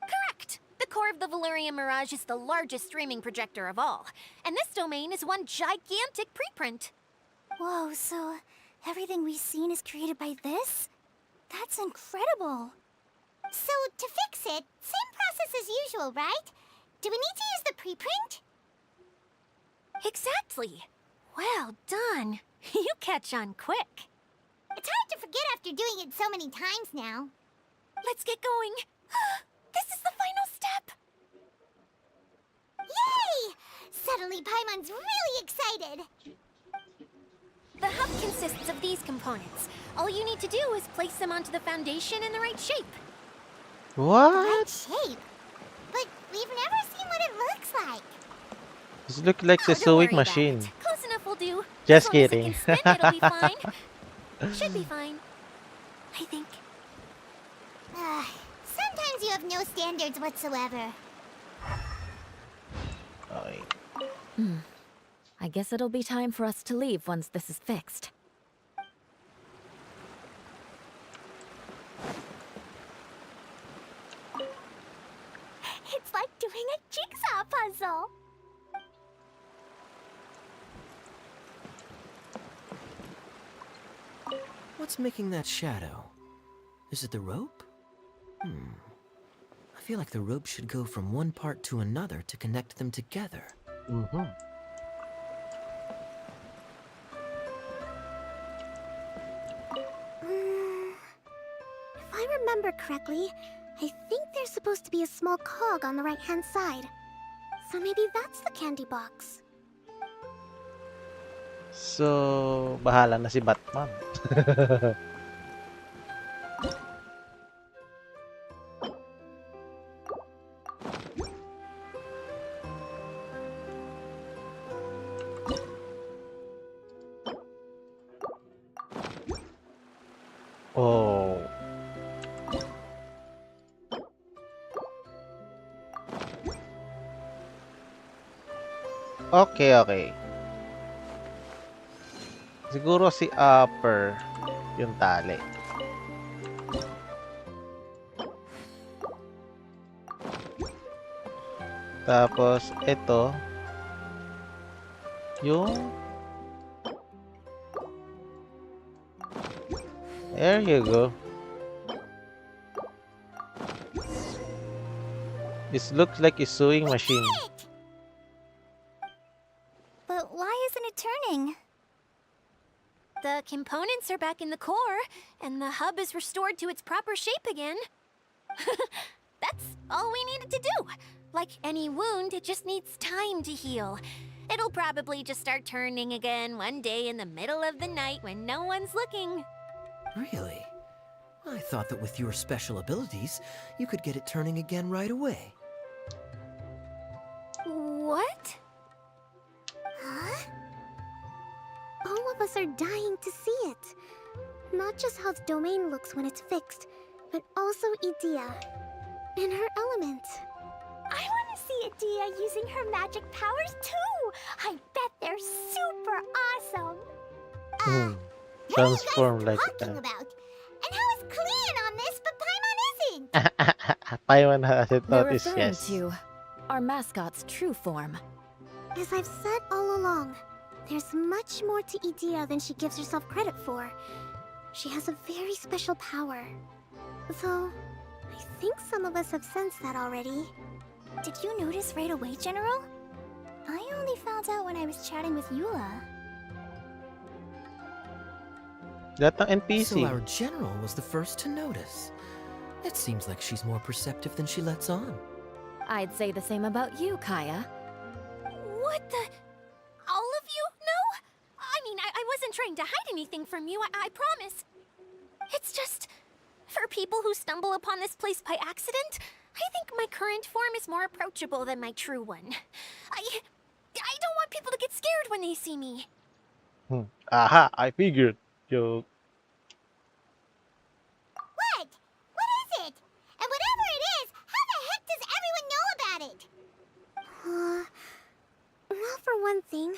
Correct. The core of the Valerian Mirage is the largest streaming projector of all, and this domain is one gigantic preprint. Whoa, so everything we've seen is created by this? That's incredible. So, to fix it, same process as usual, right? Do we need to use the preprint? Exactly. Well done. You catch on quick. It's hard to forget after doing it so many times now. Let's get going. This is the final step. Yay! Suddenly Paimon's really excited. The hub consists of these components. All you need to do is place them onto the foundation in the right shape. What? Right shape? But we've never seen what it looks like. This looks like the Don't sewing worry about machine. it. Close enough will do. Just As long as it kidding. can spin, it'll be fine. Should be fine. I think. Sometimes you have no standards whatsoever. Okay. I guess it'll be time for us to leave once this is fixed. It's like doing a jigsaw puzzle. What's making that shadow? Is it the rope? I feel like the rope should go from one part to another to connect them together. If I remember correctly, I think there's supposed to be a small cog on the right-hand side. So maybe that's the candy box. So, bahala na si Batman. Oh. Okay, okay. Siguro si upper yung tali. Tapos ito Yung... There you go. This looks like a sewing machine. But why isn't it turning? The components are back in the core, and the hub is restored to its proper shape again. That's all we needed to do. Like any wound, it just needs time to heal. It'll probably just start turning again one day in the middle of the night when no one's looking. Really? I thought that with your special abilities, you could get it turning again right away. What? Huh? All of us are dying to see it. Not just how the domain looks when it's fixed, but also Edea. And her element. I want to see Edea using her magic powers too! I bet they're super awesome! Hmm. What are you Transform guys like talking that. about? And how is Clean on this, but Paimon isn't? Paimon hasn't They're noticed, referring yes. to our mascot's true form. As I've said all along, there's much more to Edea than she gives herself credit for. She has a very special power. Though, I think some of us have sensed that already. Did you notice right away, General? I only found out when I was chatting with Eula. That ng So NPC. our general was the first to notice. It seems like she's more perceptive than she lets on. I'd say the same about you, Kaya. What the? All of you? No? I mean, I wasn't trying to hide anything from you, I promise. It's just, for people who stumble upon this place by accident, I think my current form is more approachable than my true one. I don't want people to get scared when they see me. Aha, I figured. Joke. What? What is it? And whatever it is, how the heck does everyone know about it? Well, for one thing,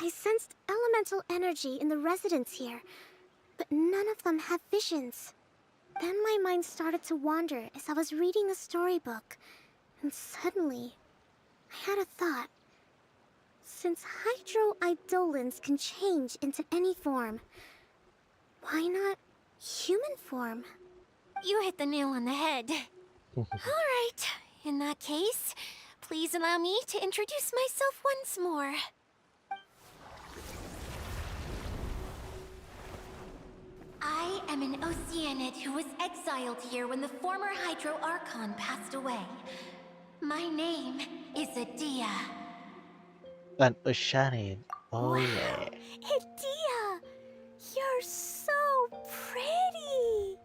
I sensed elemental energy in the residents here, but none of them have visions. Then my mind started to wander as I was reading a storybook, and suddenly, I had a thought. Since hydroidolins can change into any form, why not human form? You hit the nail on the head. All right, in that case, please allow me to introduce myself once more. I am an Oceanid who was exiled here when the former Hydro Archon passed away. My name is Edea. An Oceanid. Oh yeah. Edea! You're so pretty!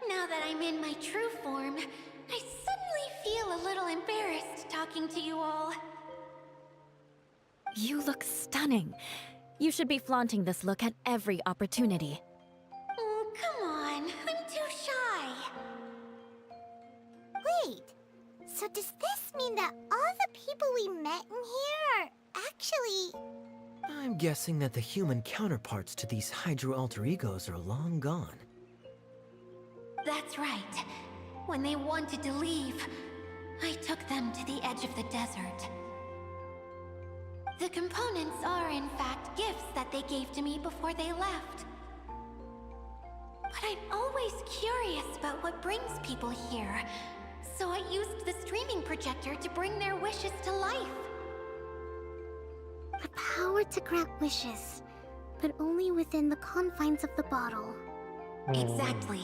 Now that I'm in my true form, I suddenly feel a little embarrassed talking to you all. You look stunning. You should be flaunting this look at every opportunity. Oh, come on. I'm too shy. Wait, so does this mean that all the people we met in here are actually... I'm guessing that the human counterparts to these hydro alter egos are long gone. That's right. When they wanted to leave, I took them to the edge of the desert. The components are, in fact, gifts that they gave to me before they left. But I'm always curious about what brings people here, so I used the streaming projector to bring their wishes to life. The power to grant wishes, but only within the confines of the bottle. Exactly.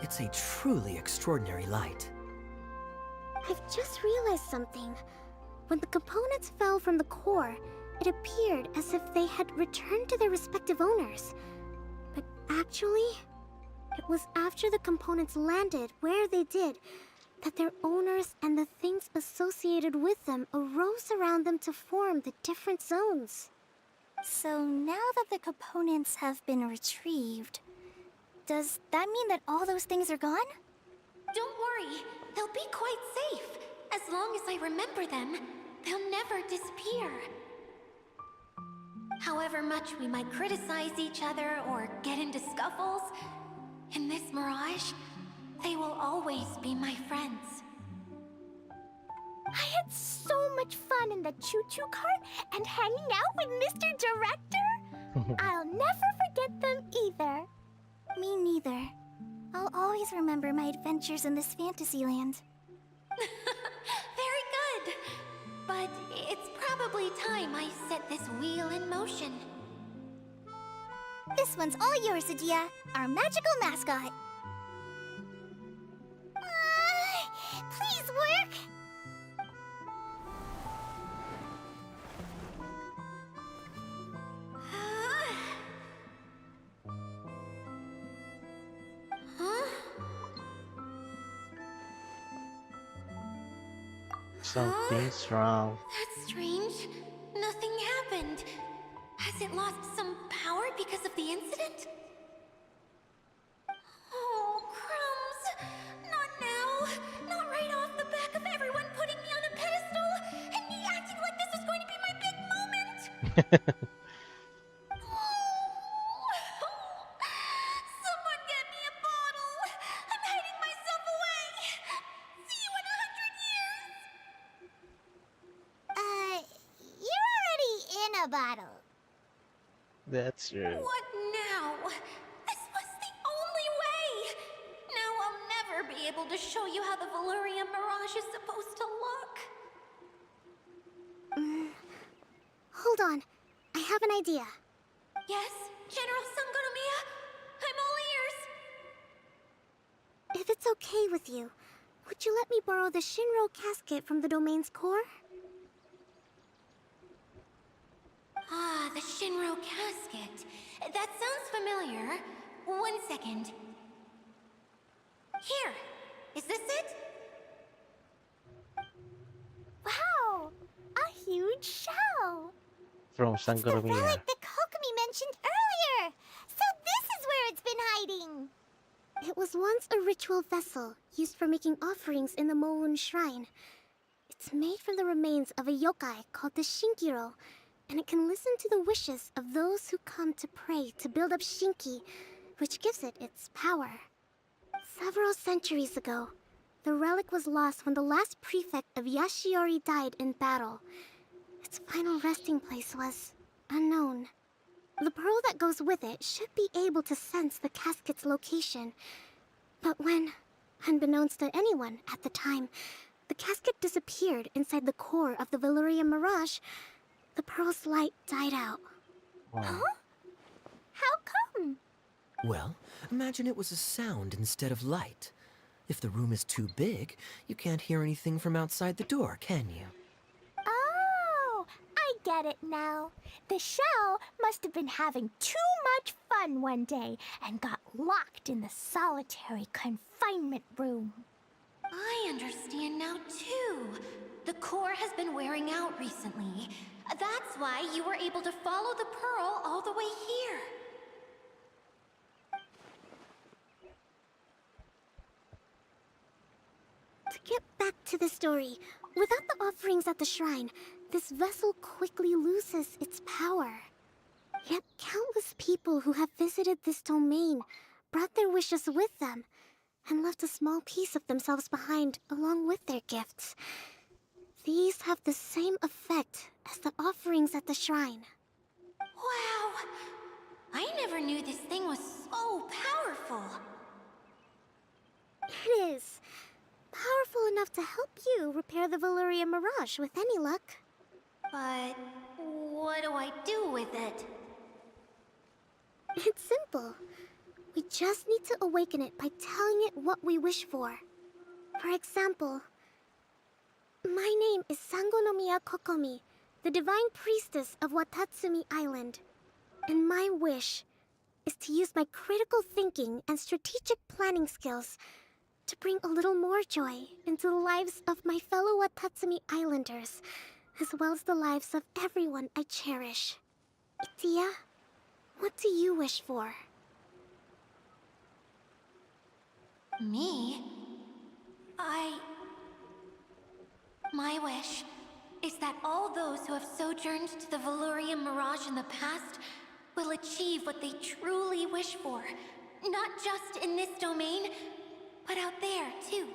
It's a truly extraordinary light. I've just realized something. When the components fell from the core, it appeared as if they had returned to their respective owners. But actually, it was after the components landed where they did that their owners and the things associated with them arose around them to form the different zones. So now that the components have been retrieved, does that mean that all those things are gone? Don't worry, they'll be quite safe. As long as I remember them, they'll never disappear. However much we might criticize each other or get into scuffles, in this mirage, they will always be my friends. I had so much fun in the choo-choo cart and hanging out with Mr. Director. I'll never forget them either. Me neither. I'll always remember my adventures in this fantasy land. Very good. But it's probably time I set this wheel in motion. This one's all yours, Adia, our magical mascot. Please work! Huh? Something's wrong. That's strange. Nothing happened. Has it lost some power because of the incident? Oh, crumbs! Not now! Not right off the back of everyone putting me on a pedestal and me acting like this was going to be my big moment! Someone get me a bottle! I'm hiding myself away! See you in 100 years! You're already in a bottle. That's true. What now? This was the only way! Now I'll never be able to show you how the Veluria Mirage is supposed to look. Hold on. I have an idea. Yes, General Sangonomiya? I'm all ears! If it's okay with you, would you let me borrow the Shinro casket from the domain's core? Ah, the Shinro casket. That sounds familiar. 1 second. Here! Is this it? Wow! A huge shell! From It's the Sangonomiya. relic that Kokomi mentioned earlier! So this is where it's been hiding! It was once a ritual vessel used for making offerings in the Moun Shrine. It's made from the remains of a yokai called the Shinkiro, and it can listen to the wishes of those who come to pray to build up Shinki, which gives it its power. Several centuries ago, the relic was lost when the last prefect of Yashiori died in battle. Its final resting place was unknown. The pearl that goes with it should be able to sense the casket's location. But when, unbeknownst to anyone at the time, the casket disappeared inside the core of the Veluria Mirage, the pearl's light died out. Wow. How come? Well, imagine it was a sound instead of light. If the room is too big, you can't hear anything from outside the door, can you? Oh, I get it now. The shell must have been having too much fun one day and got locked in the solitary confinement room. I understand now, too. The core has been wearing out recently. That's why you were able to follow the pearl all the way here. To get back to the story, without the offerings at the shrine, this vessel quickly loses its power. Yet countless people who have visited this domain brought their wishes with them and left a small piece of themselves behind along with their gifts. These have the same effect as the offerings at the shrine. Wow! I never knew this thing was so powerful. It is. Powerful enough to help you repair the Veluria Mirage with any luck. But what do I do with it? It's simple. We just need to awaken it by telling it what we wish for. For example, my name is Sangonomiya Kokomi, the divine priestess of Watatsumi Island. And my wish is to use my critical thinking and strategic planning skills to bring a little more joy into the lives of my fellow Watatsumi Islanders, as well as the lives of everyone I cherish. Itia, what do you wish for? Me? My wish is that all those who have sojourned to the Veluria Mirage in the past will achieve what they truly wish for. Not just in this domain, but out there, too.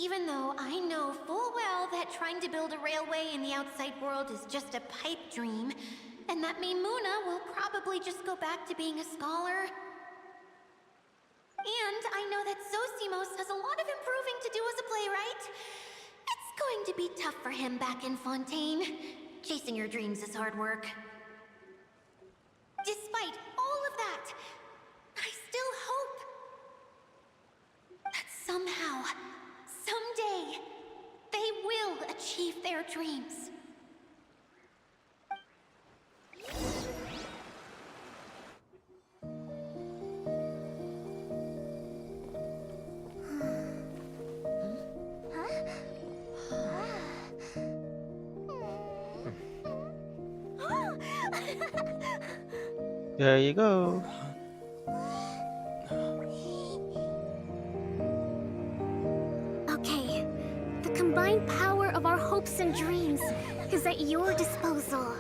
Even though I know full well that trying to build a railway in the outside world is just a pipe dream, and that Maimuna will probably just go back to being a scholar. And I know that Zosimos has a lot of improving to do as a playwright. It's going to be tough for him back in Fontaine. Chasing your dreams is hard work. Despite all of that, I still hope that somehow, someday, they will achieve their dreams. There you go. Okay, the combined power of our hopes and dreams is at your disposal.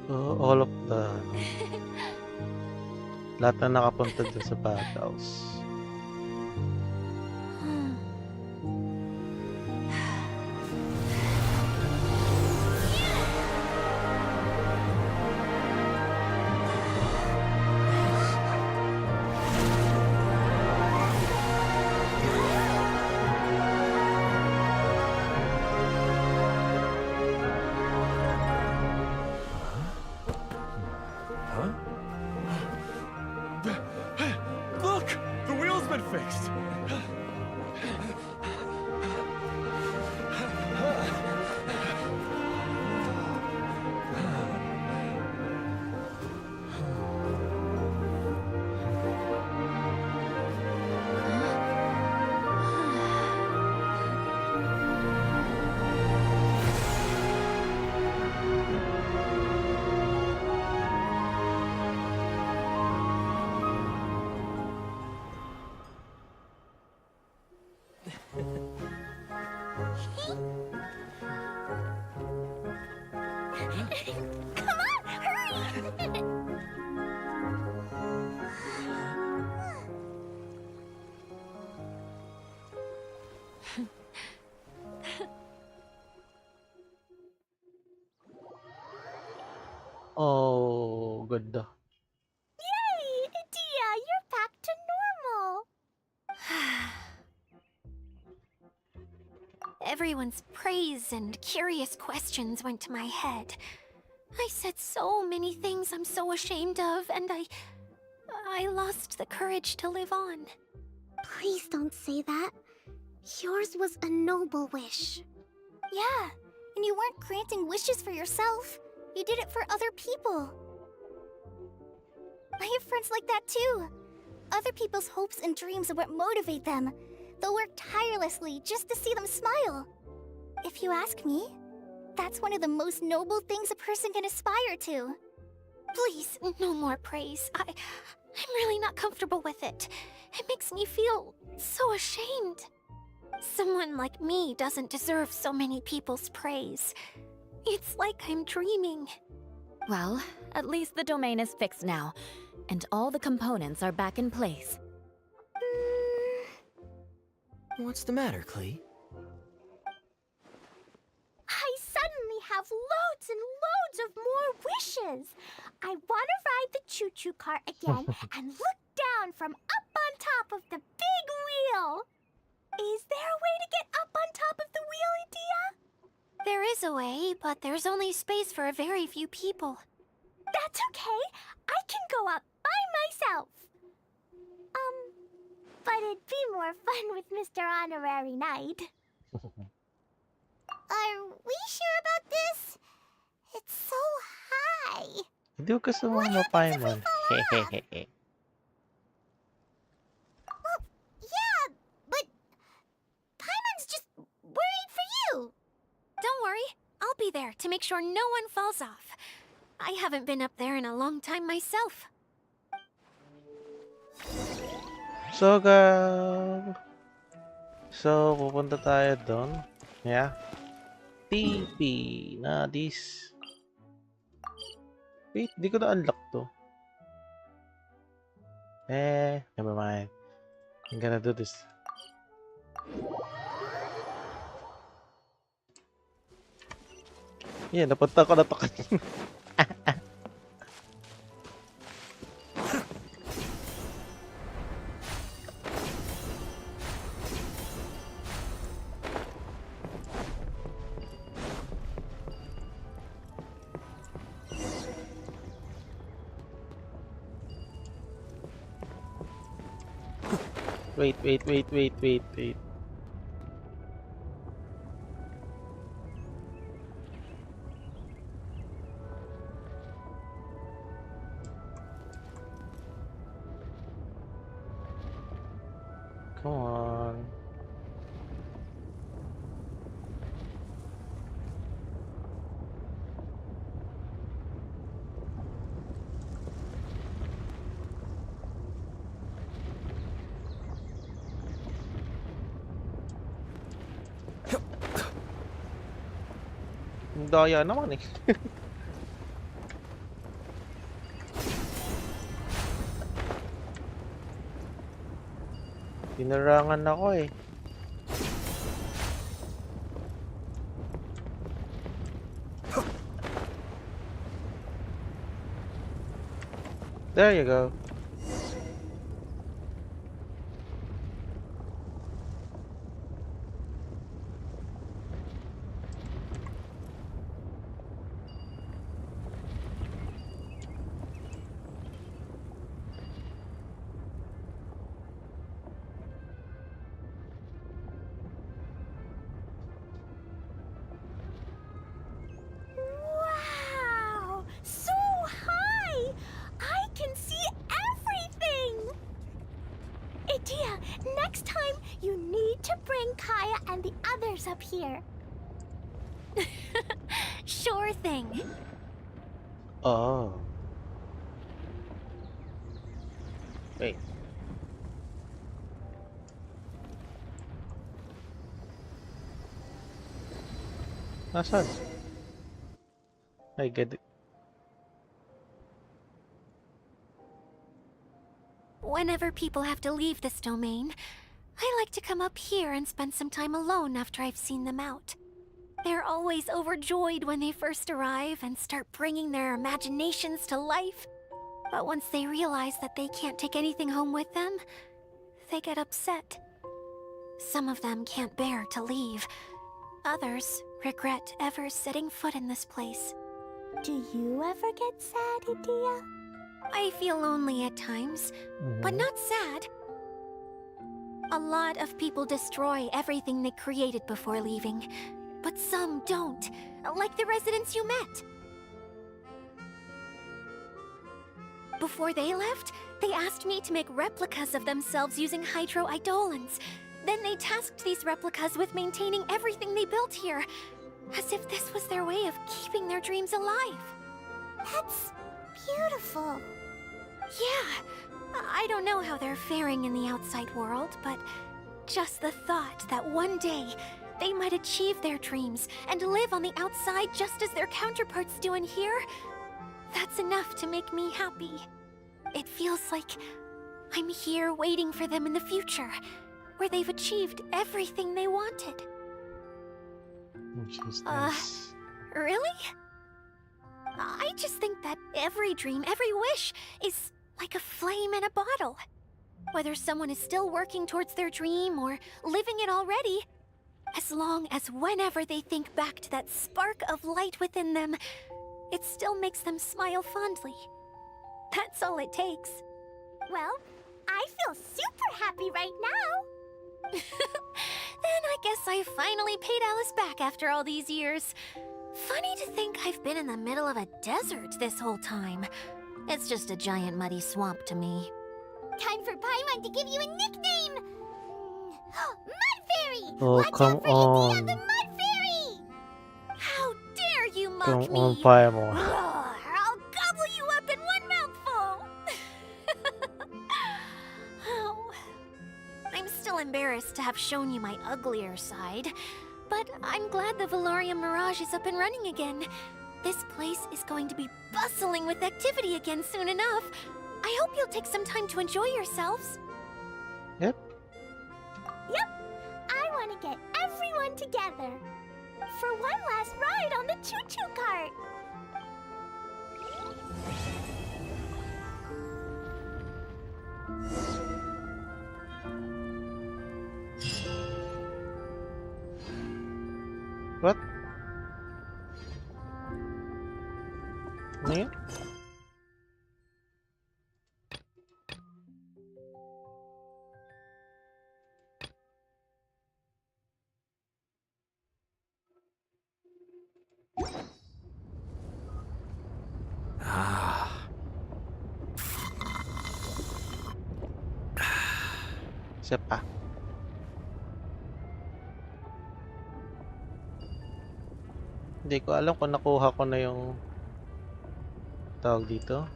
All of the lahat na nakapunta dun sa battles. Look! The wheel's been fixed! Come on, hurry! Oh, ganda. Yay! Dia, you're back to normal! Everyone's praise and curious questions went to my head. I said so many things I'm so ashamed of, and I lost the courage to live on. Please don't say that. Yours was a noble wish. Yeah, and you weren't granting wishes for yourself. You did it for other people. I have friends like that too. Other people's hopes and dreams are what motivate them. They'll work tirelessly just to see them smile. If you ask me, that's one of the most noble things a person can aspire to. Please, no more praise. I'm really not comfortable with it. It makes me feel so ashamed. Someone like me doesn't deserve so many people's praise. It's like I'm dreaming. Well, at least the domain is fixed now, and all the components are back in place. What's the matter, Klee? I suddenly have loads and loads of more wishes. I want to ride the choo-choo cart again and look down from up on top of the big wheel. Is there a way to get up on top of the wheel, Idia? There is a way, but there's only space for a very few people. That's okay. I can go up by myself. But it'd be more fun with Mr. Honorary Knight. Are we sure about this? It's so high. Hindi ko gusto mong mapaimon. Hehehe. Well, yeah, but Paimon's just worried for you. Don't worry, I'll be there to make sure no one falls off. I haven't been up there in a long time myself. So, pupunta tayo doon. Yeah. TP na this. Wait, di ko na-unlock to. Never mind. I'm gonna do this. Yeah, napunta ko na to kanina. Wait. Come on. Ang daya naman eh. Tinarangan ako eh. There you go. Wow! So high! I can see everything! Idea, next time you need to bring Kaya and the others up here. Sure thing. Oh. Wait. Nasaan? I get it. Whenever people have to leave this domain, I like to come up here and spend some time alone after I've seen them out. They're always overjoyed when they first arrive and start bringing their imaginations to life. But once they realize that they can't take anything home with them, they get upset. Some of them can't bear to leave. Others regret ever setting foot in this place. Do you ever get sad, Idea? I feel lonely at times, but not sad. A lot of people destroy everything they created before leaving, but some don't, like the residents you met. Before they left, they asked me to make replicas of themselves using hydro-eidolons. Then they tasked these replicas with maintaining everything they built here, as if this was their way of keeping their dreams alive. That's beautiful. Yeah, I don't know how they're faring in the outside world, but just the thought that one day they might achieve their dreams and live on the outside just as their counterparts do in here, that's enough to make me happy. It feels like I'm here waiting for them in the future, where they've achieved everything they wanted. Which is nice. Really? I just think that every dream, every wish is like a flame in a bottle. Whether someone is still working towards their dream or living it already, as long as whenever they think back to that spark of light within them, it still makes them smile fondly. That's all it takes. Well, I feel super happy right now. Then I guess I finally paid Alice back after all these years. Funny to think I've been in the middle of a desert this whole time. It's just a giant muddy swamp to me. Time for Paimon to give you a nickname! Mud Fairy! Oh, Watch come out for Idea, the on. Mud Fairy! How dare you mock Come me? on, Paimon. Roar, I'll gobble you up in one mouthful! Oh. I'm still embarrassed to have shown you my uglier side, but I'm glad the Valorium Mirage is up and running again. This place is going to be bustling with activity again soon enough. I hope you'll take some time to enjoy yourselves. Yep. I want to get everyone together for one last ride on the choo-choo cart. What? Ano yun? Isa pa. Hindi ko alam kung nakuha ko na yung tawag dito.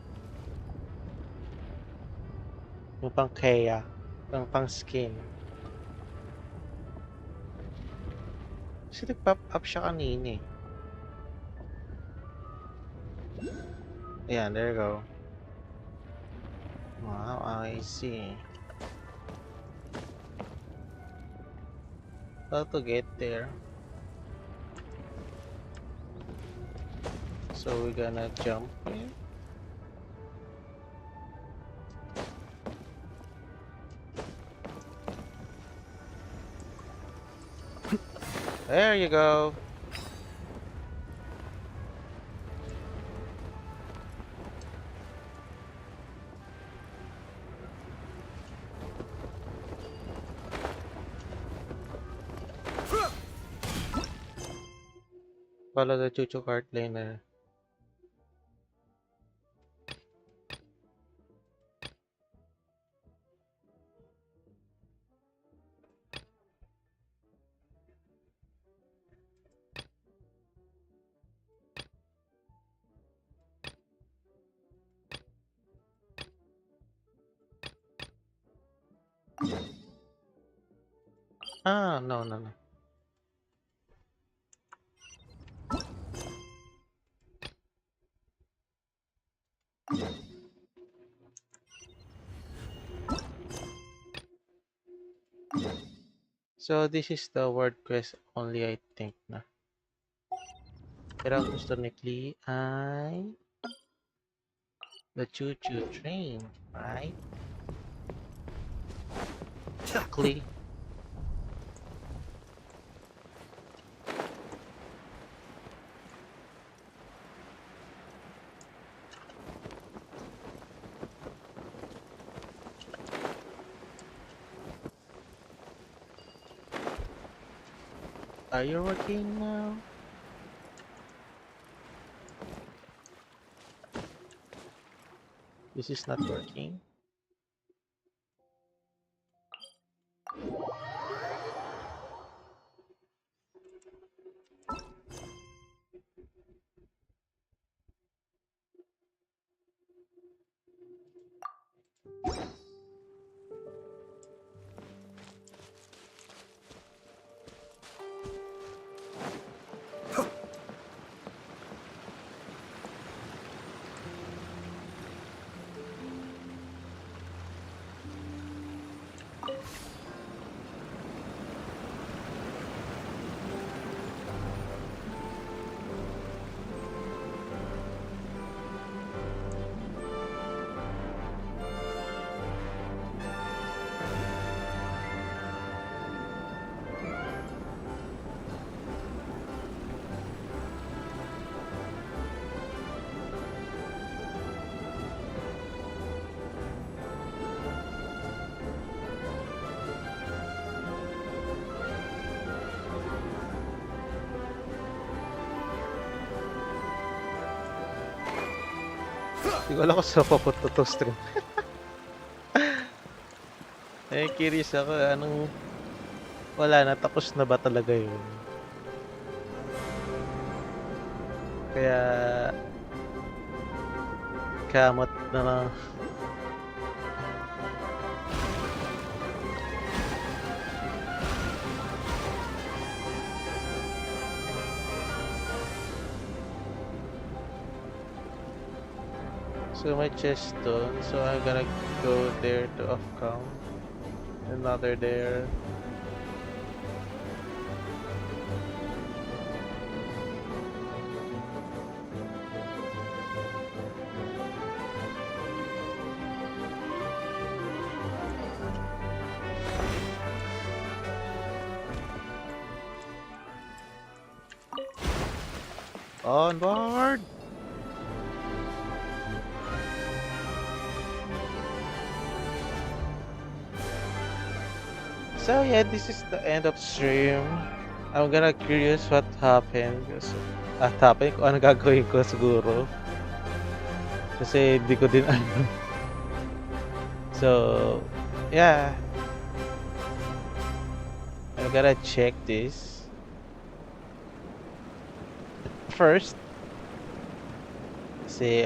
Yung pang Kea. Yung pang skin. Kasi nag-pop up siya kanina eh. Ayan, there you go. Wow, I see. How to get there? So we're gonna jump in. There you go. Follow the choo-choo cart lane. Ah, no, no, no. So this is the word quest only, I think na. Pero ang gusto ni Klee ay the choo-choo train, right? Klee. Are you working now? This is not working. Hindi ko alam kung saan papunta to stream. Eh, curious ako, anong... Wala na, tapos na ba talaga yun? Kaya... Kamot na lang. So my chest done. So I gotta go there to off count. Another there. Onward! So yeah, this is the end of stream. I'm gonna curious what happened. At happened kung ano gagawin ko siguro. Kasi di ko din alam. So, yeah. I'm gonna check this. First, kasi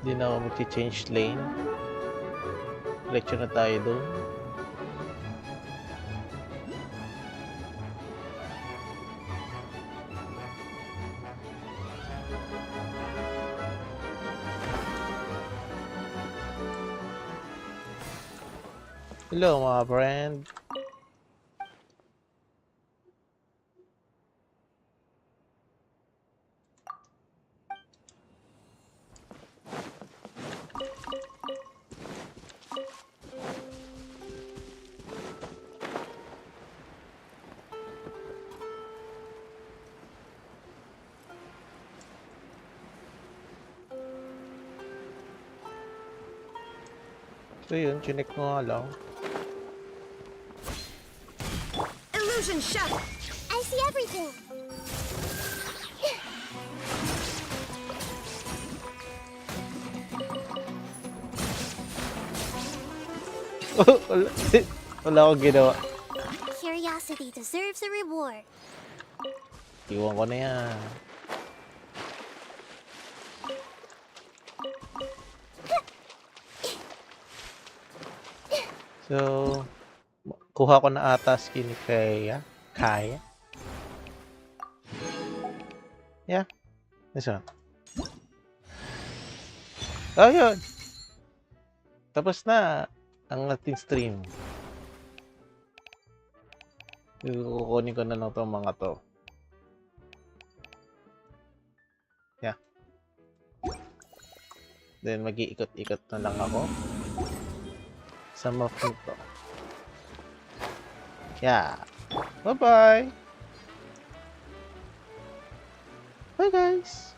di na ako mag-change lane. Diretso na tayo doon. Hello mga friend. So yun, chinek ko nga lang. Illusion shot! I see everything. wala, wala akong ginawa. Curiosity deserves a reward. Iwan ko na yan. So, kuha ko na ata skin kaya. Kaya? Yeah. This one. Oh, yun. Tapos na ang ating stream. Kukunin ko na lang itong mga to. Yeah. Then, mag-iikot-ikot na lang ako sa map nito. Yeah. Bye-bye. Bye, guys.